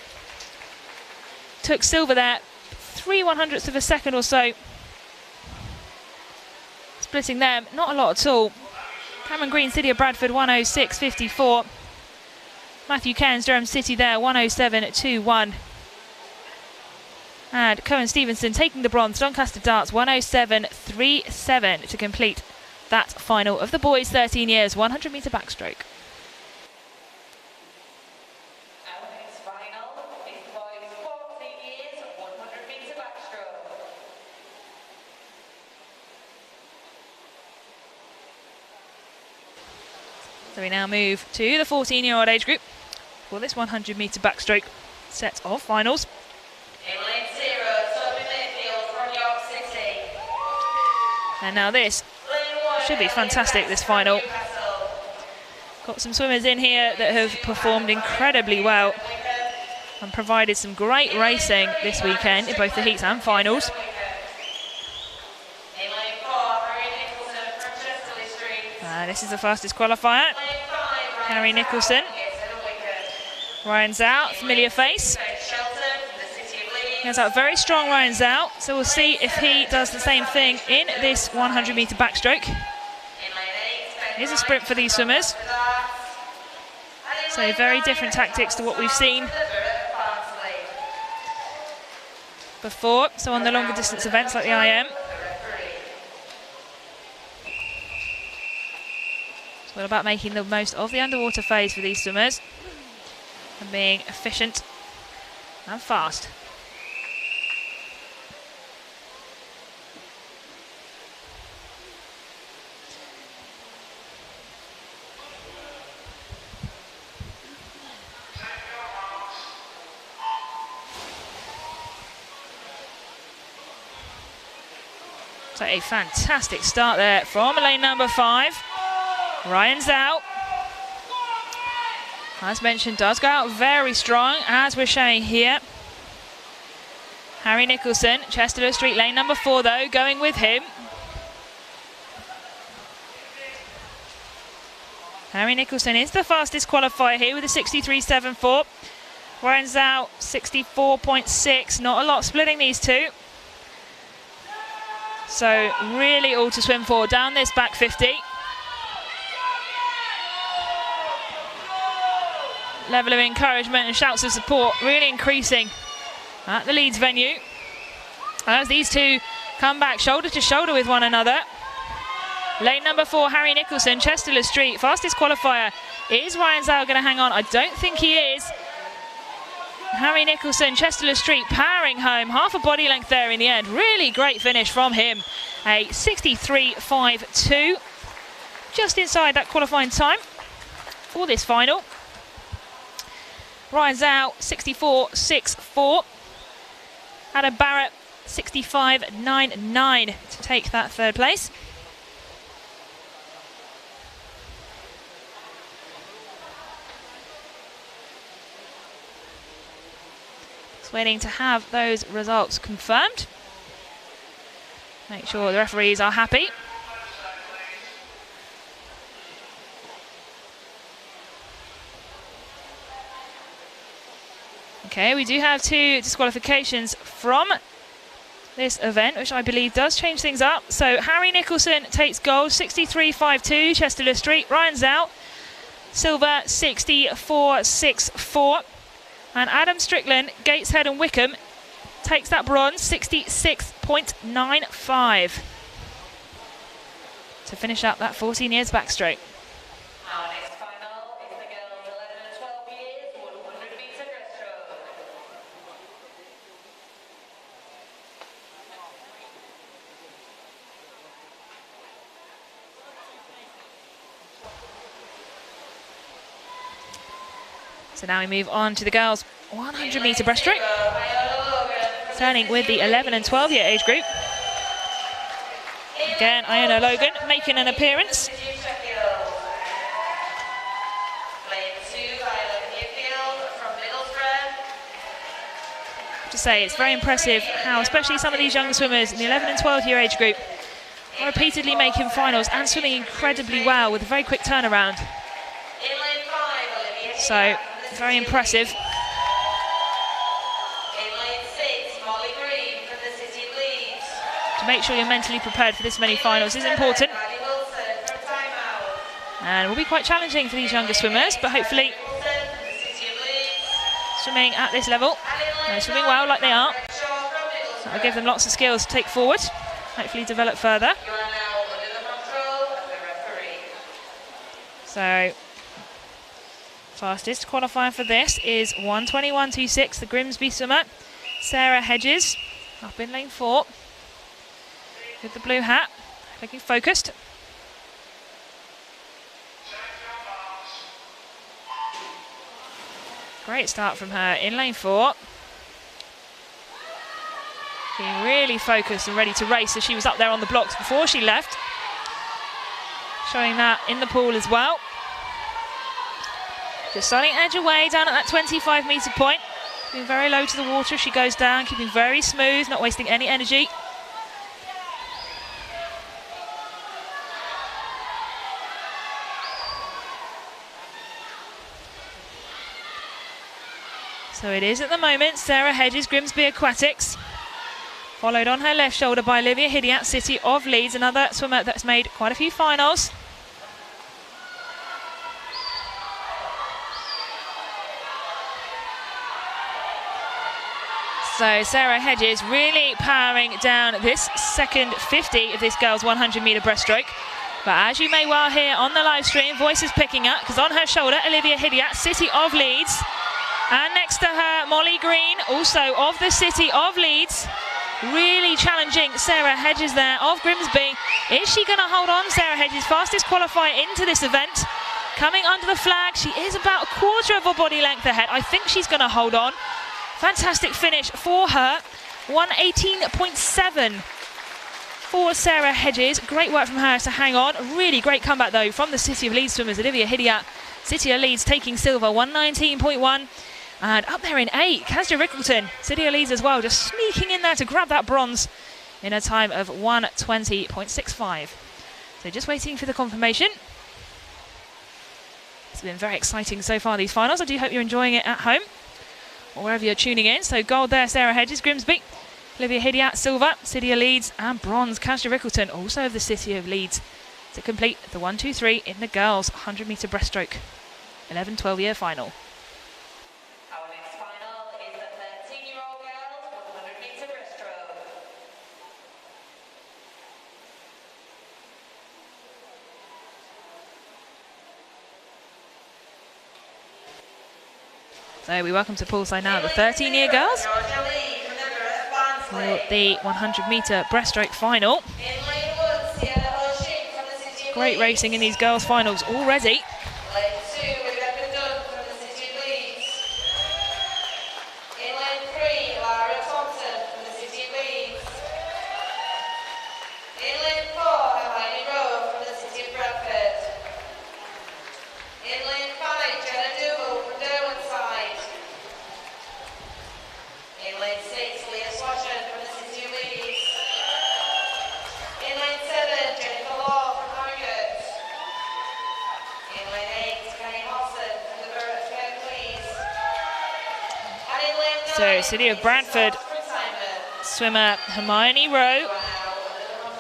Took silver there, 0.03 of a second or so. Splitting them, not a lot at all. Cameron Green, City of Bradford, 1:06.54. Matthew Cairns, Durham City there, 1:07.21. And Cohen Stevenson taking the bronze, Doncaster Darts, 1:07.37 to complete that final of the boys 13 years 100-meter backstroke. So we now move to the 14-year-old age group for this 100-metre backstroke set of finals. In lane 0, Toby Mayfield from York City. And now this Lane 1, should be fantastic, this final. Got some swimmers in here that have performed incredibly well and provided some great racing this weekend in both the heats and finals. In lane 4, Harry Nicholson from Chesterley Street. This is the fastest qualifier. Lane 5, Harry Nicholson. Ryan Zhao, familiar face. He has a very strong Ryan Zhao, so we'll see if he does the same thing in this 100-metre backstroke. Here's a sprint for these swimmers. So very different tactics to what we've seen before, so on the longer distance events like the IM. It's all about making the most of the underwater phase for these swimmers and being efficient and fast. So a fantastic start there from lane number 5. Ryan Zhao, as mentioned, does go out very strong, as we're showing here. Harry Nicholson, Chesterley Street, lane number 4 though, going with him. Harry Nicholson is the fastest qualifier here with a 63.74. Ryan Zhao, 64.6. Not a lot splitting these two. So really all to swim for down this back 50. Level of encouragement and shouts of support really increasing at the Leeds venue as these two come back shoulder to shoulder with one another. Lane number 4, Harry Nicholson, Chesterley Street, fastest qualifier. Is Ryan Zhao going to hang on? I don't think he is. Harry Nicholson, Chesterley Street, powering home, half a body length there in the end. Really great finish from him. A 63.52, just inside that qualifying time for this final. Ryan Zhao, 64.64. Adam Barrett, 65.99 to take that third place. Just waiting to have those results confirmed. Make sure the referees are happy. Okay, we do have 2 disqualifications from this event, which I believe does change things up. So Harry Nicholson takes gold, 63.52, Chesterley Street. Ryan Zhao, silver, 64.64. And Adam Strickland, Gateshead and Wickham, takes that bronze, 66.95. To finish up that 14 years backstroke. Our next final is the girls 11 and 12 years, 100-metre breaststroke. So now we move on to the girls 100-metre breaststroke, turning with the 11 and 12 year age group. Again, Iona Logan making an appearance. To say, it's very impressive how, especially some of these younger swimmers in the 11 and 12 year age group, are repeatedly making finals and swimming incredibly well with a very quick turnaround. So, very impressive. To make sure you're mentally prepared for this many finals is important. And will be quite challenging for these younger swimmers, but hopefully swimming at this level, and swimming well like they are, that'll give them lots of skills to take forward, hopefully develop further. So, fastest qualifying for this is 1:21.26, the Grimsby swimmer, Sarah Hedges, up in lane 4 with the blue hat, looking focused. Great start from her in lane 4. Being really focused and ready to race, as she was up there on the blocks before she left. Showing that in the pool as well. Just starting to edge away down at that 25-metre point. Being very low to the water as she goes down, keeping very smooth, not wasting any energy. So it is at the moment Sarah Hedges, Grimsby Aquatics, followed on her left shoulder by Olivia Hidiat, City of Leeds, another swimmer that's made quite a few finals. So Sarah Hedges really powering down this second 50 of this girls' 100-metre breaststroke. But as you may well hear on the live stream, voices picking up, because on her shoulder, Olivia Hidiat, City of Leeds. And next to her, Molly Green, also of the City of Leeds. Really challenging Sarah Hedges there of Grimsby. Is she going to hold on? Sarah Hedges, fastest qualifier into this event. Coming under the flag, she is about a quarter of a body length ahead. I think she's going to hold on. Fantastic finish for her. 118.7 for Sarah Hedges. Great work from her to hang on. Really great comeback though from the City of Leeds swimmers. Olivia Hidiat, City of Leeds taking silver, 119.1. And up there in 8, Kasja Rickleton, City of Leeds as well, just sneaking in there to grab that bronze in a time of 120.65. So just waiting for the confirmation. It's been very exciting so far, these finals. I do hope you're enjoying it at home or wherever you're tuning in. So gold there, Sarah Hedges, Grimsby. Olivia Hidiat, silver, City of Leeds, and bronze, Kasja Rickleton, also of the City of Leeds, to complete the 1-2-3 in the girls' 100-metre breaststroke 11-12-year final. So we welcome to poolside now the 13-year girls for the 100-metre breaststroke final. Great racing in these girls' finals already. So City of Bradford swimmer Hermione Rowe,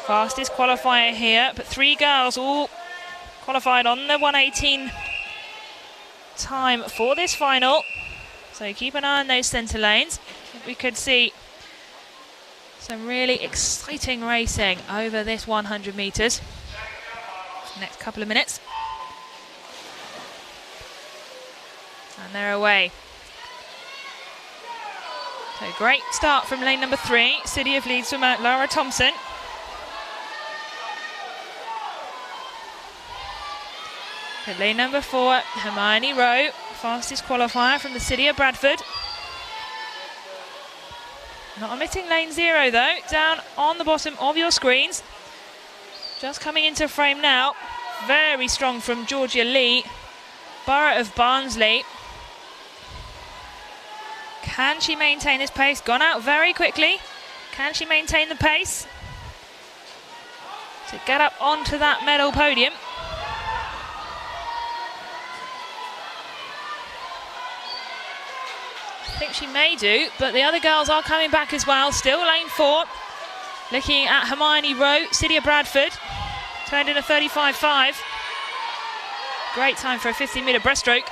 fastest qualifier here, but 3 girls all qualified on the 1:18 time for this final. So keep an eye on those centre lanes. We could see some really exciting racing over this 100 metres next couple of minutes. And they're away. So great start from lane number 3, City of Leeds swimmer Laura Thompson. At lane number 4, Hermione Rowe, fastest qualifier from the City of Bradford. Not omitting lane 0 though, down on the bottom of your screens. Just coming into frame now. Very strong from Georgia Lee, Borough of Barnsley. Can she maintain this pace? Gone out very quickly. Can she maintain the pace to get up onto that medal podium? I think she may do, but the other girls are coming back as well. Still lane 4. Looking at Hermione Rowe, City of Bradford. Turned in a 35.5. Great time for a 50-metre breaststroke.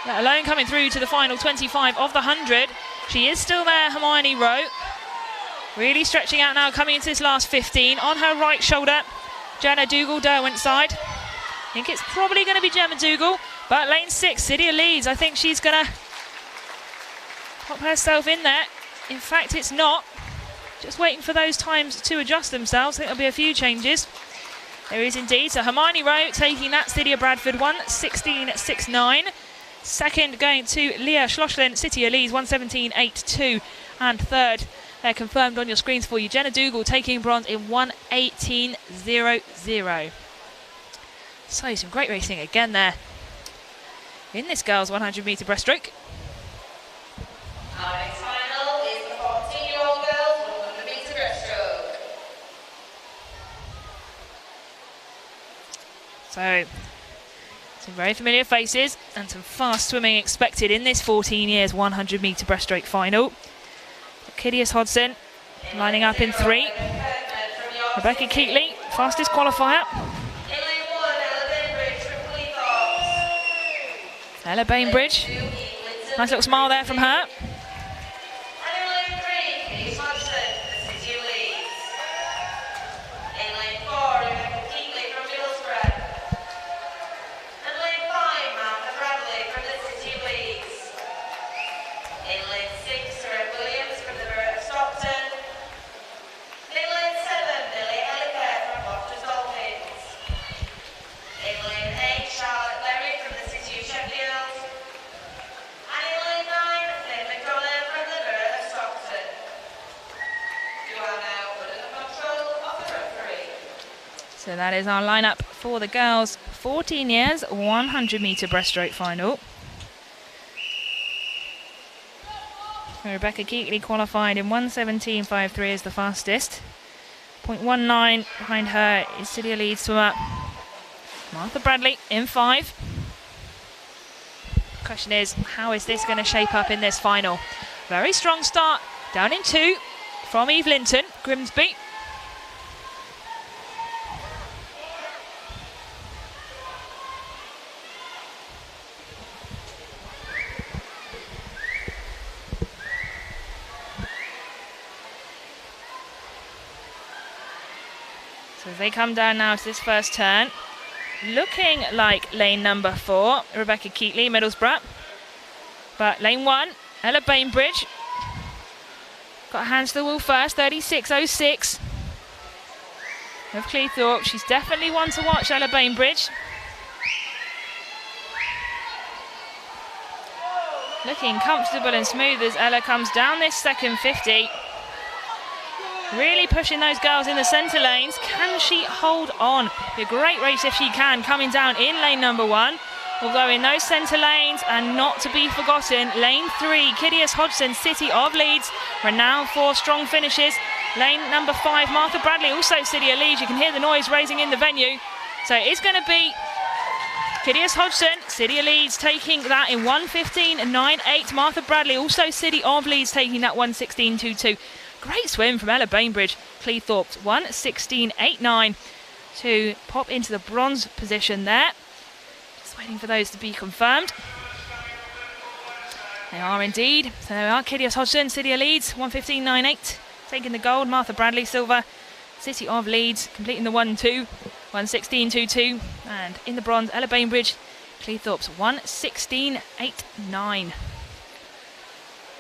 Let alone coming through to the final 25 of the 100. She is still there, Hermione Rowe. Really stretching out now, coming into this last 15. On her right shoulder, Jenna Dougal, Derwent side. I think it's probably going to be Gemma Dougal, but lane 6, City of Leeds. I think she's going to pop herself in there. In fact, it's not. Just waiting for those times to adjust themselves. I think there'll be a few changes. There is indeed. So Hermione Rowe taking that City of Bradford 1:16.69. Second going to Leah Schlosslin, City of Leeds, 1:17.82. And third, they're confirmed on your screens for you, Jenna Dougal taking bronze in 1:18.00. So some great racing again there in this girls' 100 metre breaststroke. Our next final is the 14-year-old girls 100 metre breaststroke. So some very familiar faces and some fast swimming expected in this 14 years 100 metre breaststroke final. Kidius Hodson lining up in 3. Rebecca Keatley, fastest qualifier. Ella Bainbridge, nice little smile there from her. So that is our lineup for the girls' 14 years 100 metre breaststroke final. Rebecca Keatley qualified in 1:17.53 as the fastest. 0.19 behind her is City of Leeds swimmer Martha Bradley in 5. Question is, how is this going to shape up in this final? Very strong start, down in 2 from Eve Linton, Grimsby. So as they come down now to this first turn, looking like lane number 4, Rebecca Keatley, Middlesbrough. But lane 1, Ella Bainbridge. Got hands to the wall first, 36.06. Of Cleethorpes, she's definitely one to watch, Ella Bainbridge. Looking comfortable and smooth as Ella comes down this second 50. Really pushing those girls in the centre lanes. Can she hold on? Be a great race if she can, coming down in lane number 1. Although in those centre lanes, and not to be forgotten, lane 3, Kidius Hodgson, City of Leeds, renowned for strong finishes. Lane number 5, Martha Bradley, also City of Leeds. You can hear the noise raising in the venue. So it's going to be Kidius Hodgson, City of Leeds, taking that in 1:15.98. Martha Bradley, also City of Leeds, taking that 1:16.22. Great swim from Ella Bainbridge, Cleethorpes, 1:16.89 to pop into the bronze position there. Just waiting for those to be confirmed. They are indeed. So there we are, Kidius Hodgson, City of Leeds, 1:15.98, taking the gold. Martha Bradley, silver. City of Leeds completing the 1-2, 1:16.22. And in the bronze, Ella Bainbridge, Cleethorpes, 1:16.89.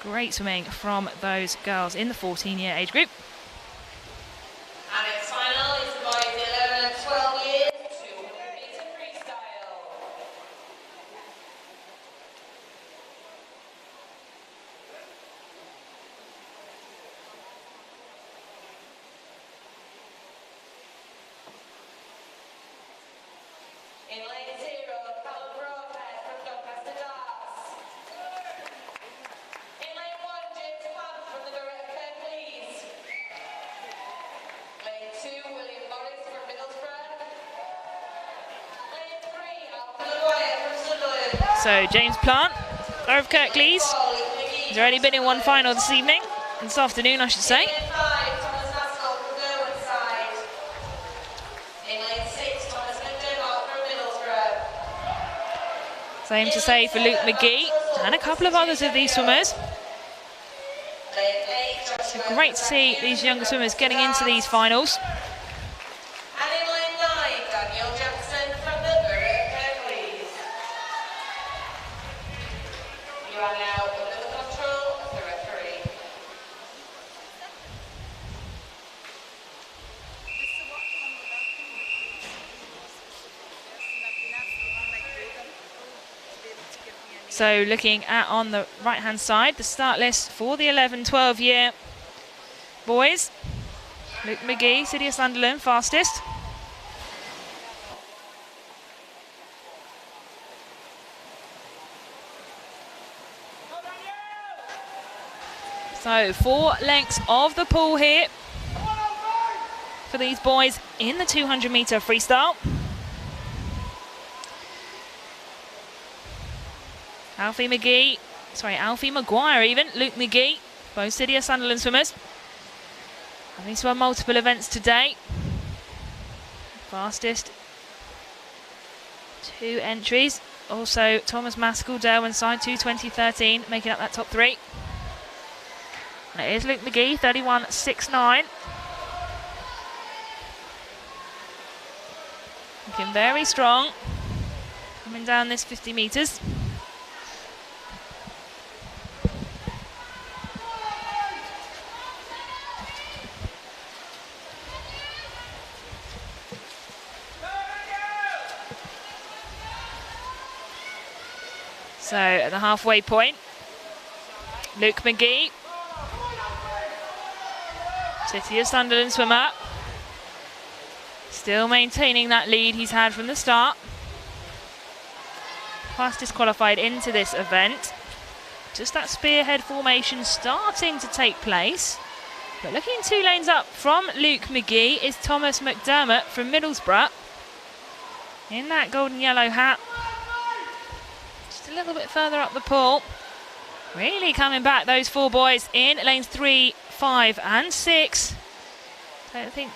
Great swimming from those girls in the 14-year age group. Our next final is the boys 11 and 12 years, 200 metre freestyle. In lane 0, Callum Broadhead from Doncaster Darts. In lane 1, James Plant from the Beretta Kirklees. Lane 2, William Morris from Middlesbrough. Lane 3, Alfred Maguire from Sunderland. So James Plant of Kirklees has already been in one final this evening, this afternoon I should say. In lane 5, Thomas Haskell from Derwenside. In lane 6, Thomas McDermott from Middlesbrough. Same to say for Luke McGee and a couple of others of these swimmers. Lane 8, Joshua Great to see these younger swimmers getting into these finals. And in lane 9, Daniel Jackson from the Beretta Kirklees. You are now under the control of the referee. So looking at on the right-hand side, the start list for the 11-12 year boys. Luke McGee, City of Sunderland, fastest. So 4 lengths of the pool here for these boys in the 200 metre freestyle. Alfie Maguire even, Luke McGee, both City of Sunderland swimmers. Having swum multiple events today. Fastest 2 entries. Also Thomas Maskell, Derwent side, 2:20.13, making up that top 3. And it is Luke McGee, 31.69. Looking very strong. Coming down this 50 metres. So at the halfway point, Luke McGee, City of Sunderland swimmer, still maintaining that lead he's had from the start. Fastest qualified into this event. Just that spearhead formation starting to take place. But looking 2 lanes up from Luke McGee is Thomas McDermott from Middlesbrough. In that golden yellow hat. Just a little bit further up the pool. Really coming back, those 4 boys in lanes 3, 5 and 6. Don't think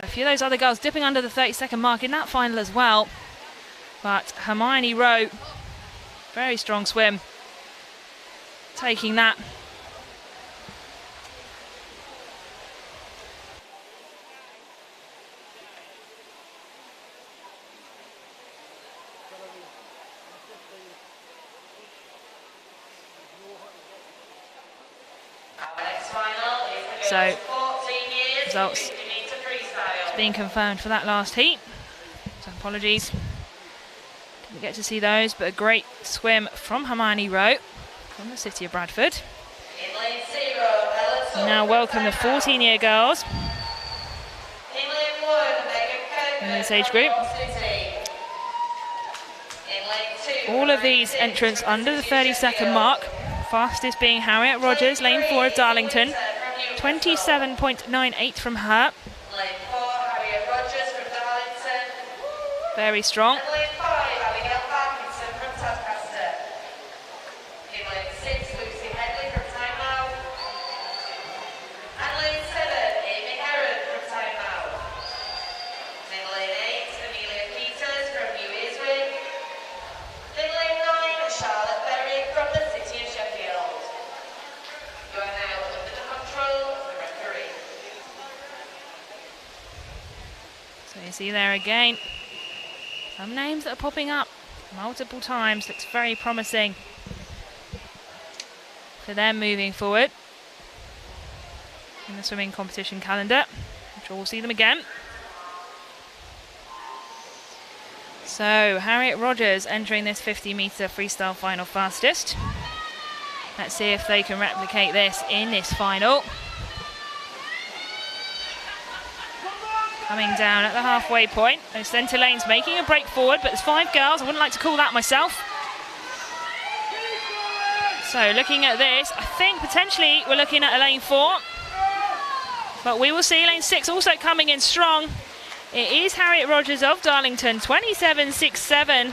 A few of those other girls dipping under the 30-second mark in that final as well. But Hermione Rowe, very strong swim, taking that. So, results being confirmed for that last heat. So apologies, didn't get to see those, but a great swim from Hermione Rowe from the city of Bradford. We now welcome the 14-year girls in this age group. All of these entrants under the 30-second mark. Fastest being Harriet Rogers, lane 4 of Darlington. 27.98 from her. Very strong. You see there again, some names that are popping up multiple times. Looks very promising for them moving forward in the swimming competition calendar. I'm sure we'll see them again. So Harriet Rogers entering this 50-metre freestyle final fastest. Let's see if they can replicate this in this final. Coming down at the halfway point. Those centre lanes making a break forward, but there's 5 girls. I wouldn't like to call that myself. So looking at this, I think potentially we're looking at a lane 4. But we will see. Lane 6 also coming in strong. It is Harriet Rogers of Darlington, 27.67.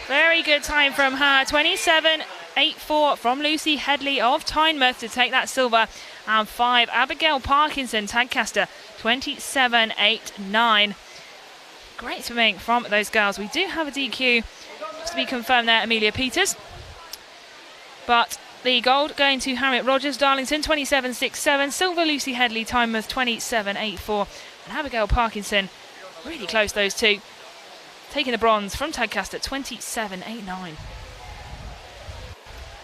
Very good time from her. 27.84 from Lucy Headley of Tynemouth to take that silver. And 5, Abigail Parkinson, Tadcaster, 27.89. Great swimming from those girls. We do have a DQ to be confirmed there, Amelia Peters. But the gold going to Harriet Rogers, Darlington, 27.67. Silver, Lucy Headley, Tynemouth, 27.84. And Abigail Parkinson, really close, those two. Taking the bronze from Tadcaster, 27.89.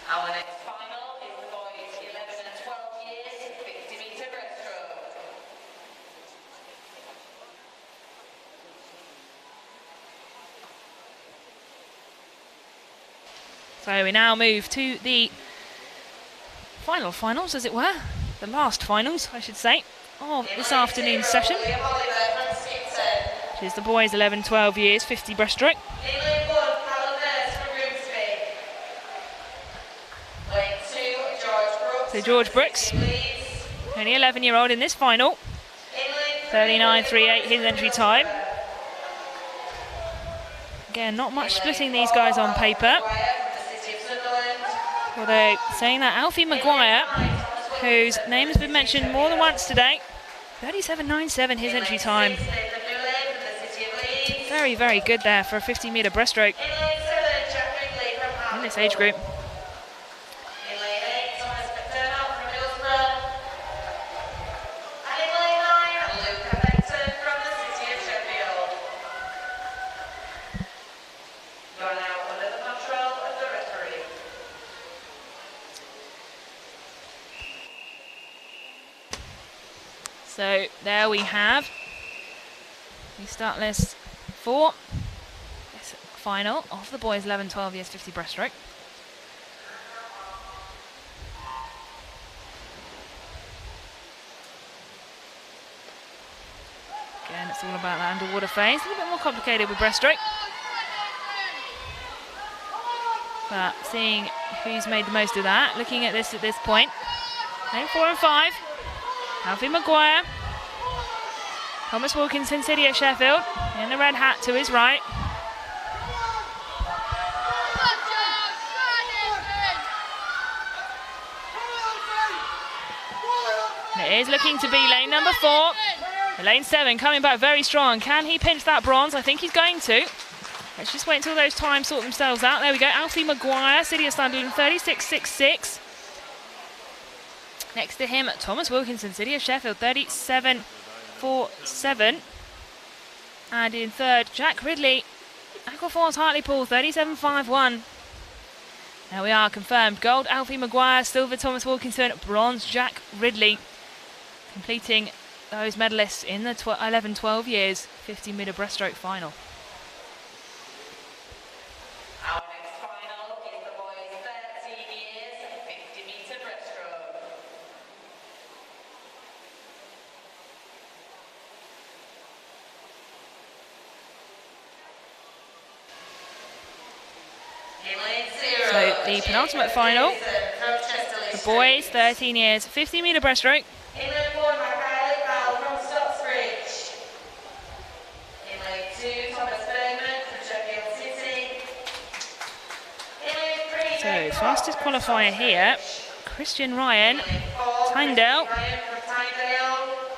Our next final is the boys 11 and 12 years, 50-metre breaststroke. So we now move to the finals, as it were. The last finals, I should say, of this afternoon's session. Which is the boys 11-12 years, 50 breaststroke. So George Brooks, only 11-year-old in this final. 39.38 his entry time. Again, not much splitting these guys on paper. Although, saying that, Alfie Maguire, whose name has been mentioned more than once today, 37.97 his entry time. Very, very good there for a 50-metre breaststroke in this age group. So there we have the start list for this final of the boys 11-12 years 50 breaststroke. Again, it's all about that underwater phase. A little bit more complicated with breaststroke. But seeing who's made the most of that, looking at this point. Lane 4 and 5. Alfie Maguire, Thomas Wilkinson, City of Sheffield, in the red hat to his right. And it is looking to be lane number 4. Lane 7 coming back very strong. Can he pinch that bronze? I think he's going to. Let's just wait until those times sort themselves out. There we go. Alfie Maguire, City of Sunderland, 36.66. Next to him, Thomas Wilkinson, City of Sheffield, 37.47. And in third, Jack Ridley, Aquaforce Hartlepool, 37.51. There we are, confirmed. Gold, Alfie Maguire. Silver, Thomas Wilkinson. Bronze, Jack Ridley. Completing those medalists in the 11-12 years 50-metre breaststroke final. Our next final is the boys 13 years 50-metre breaststroke. So the penultimate final, the boys 13 years 50-metre breaststroke. So fastest qualifier here, Christian Ryan, Tyndale.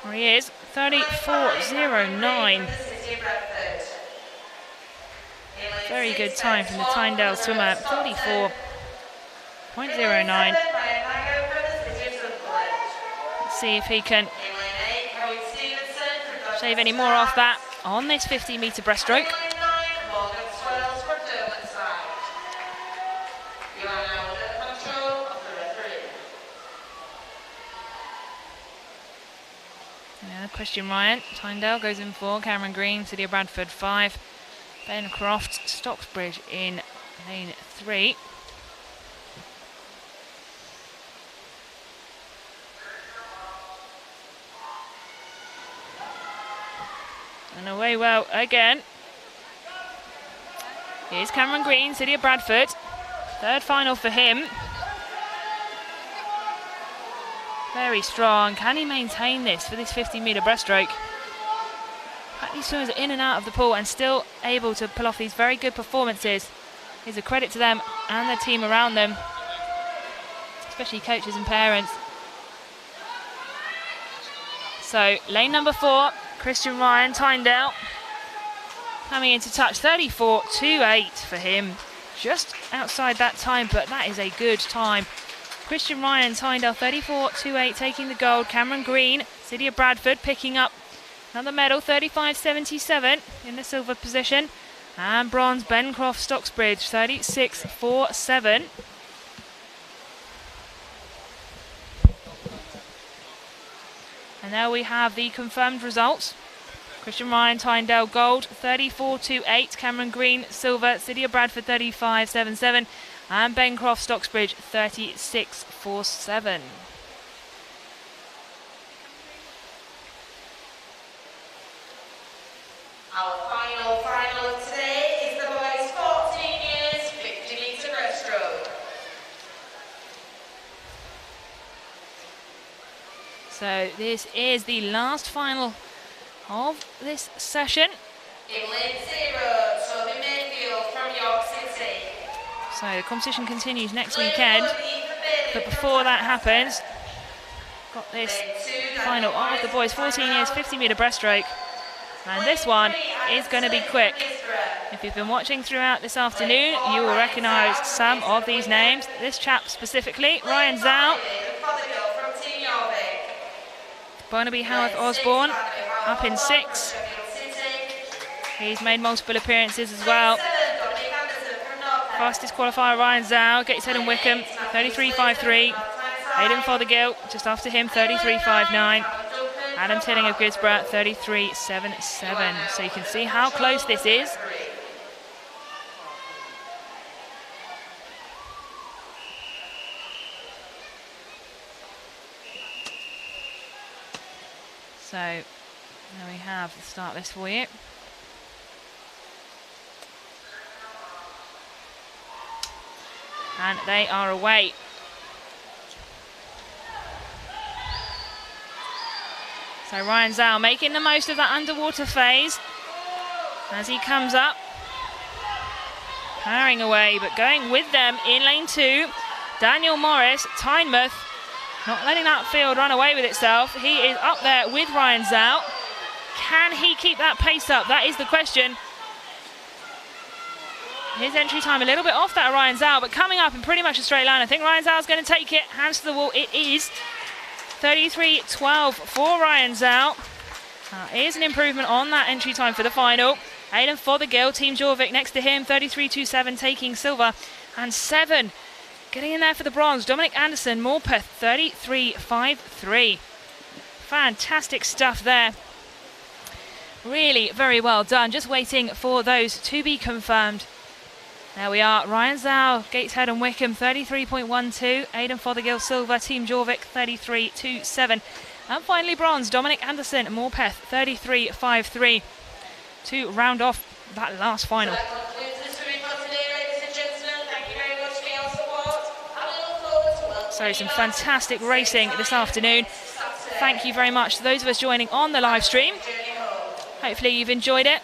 There he is, 34.09. Very good time from the Tyndale swimmer, 34.09. Let's see if he can shave any more off that on this 50-metre breaststroke. Christian Ryan, Tyndale goes in 4, Cameron Green, City of Bradford 5, Ben Croft, Stocksbridge in lane 3. And away well again. Here's Cameron Green, City of Bradford. Third final for him. Very strong. Can he maintain this for this 50-metre breaststroke? These swimmers are in and out of the pool and still able to pull off these very good performances. It's a credit to them and the team around them, especially coaches and parents. So lane number 4, Christian Ryan, Tyndale, coming into touch, 34.28 for him. Just outside that time, but that is a good time. Christian Ryan, Tyndale, 34.28, taking the gold. Cameron Green, City of Bradford, picking up another medal, 35.77 in the silver position. And bronze, Ben Croft, Stocksbridge, 36.47. And now we have the confirmed results. Christian Ryan, Tyndale, gold, 34.28. Cameron Green, silver. City of Bradford, 35.77. And Ben Croft, Stocksbridge, 36.47. Our final of today is the boys 14 years 50-metre breaststroke. So this is the last final of this session. In lane 0, Toby Mayfield from York City. So the competition continues next weekend, but before that happens, got this final of the boys 14 years 50-metre breaststroke, and this one is going to be quick. If you've been watching throughout this afternoon, you will recognise some of these names. This chap specifically, Ryan Zhao, Barnaby Howarth Osborne, up in 6. He's made multiple appearances as well. Fastest qualifier, Ryan Zhao, Gateshead and Wickham, 33.53. Aidan Fothergill, just after him, 33.59. Adam Tilling of Guisborough, 33.77. So you can see how close this is. So there we have the start list for you. And they are away. So Ryan Zhao making the most of that underwater phase as he comes up, powering away, but going with them in lane 2. Daniel Morris, Tynemouth, not letting that field run away with itself. He is up there with Ryan Zhao. Can he keep that pace up? That is the question. His entry time a little bit off that of Ryan Zhao, but coming up in pretty much a straight line. I think Ryan Zhao's going to take it. Hands to the wall. It is 33.12 for Ryan Zhao. Is an improvement on that entry time for the final. Aidan Fothergill, Team Jorvik next to him, 33.27, taking silver. And 7 getting in there for the bronze. Dominic Anderson, Morpeth, 33.53. Fantastic stuff there. Really very well done. Just waiting for those to be confirmed. There we are. Ryan Zhao, Gateshead and Wickham, 33.12. Aidan Fothergill, silver. Team Jorvik, 33.27. And finally bronze, Dominic Anderson, Morpeth, 33.53. To round off that last final. That concludes the swimming for today, ladies and gentlemen. Thank you very much for your support. And we look forward to welcoming So some fantastic racing this afternoon. Thank you very much to those of us joining on the live stream. Hopefully you've enjoyed it.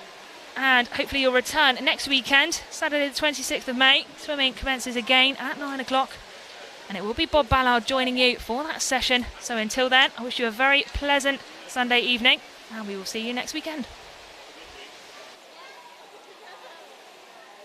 And hopefully you'll return next weekend, Saturday the 26th of May. Swimming commences again at 9 o'clock. And it will be Bob Ballard joining you for that session. So until then, I wish you a very pleasant Sunday evening. And we will see you next weekend.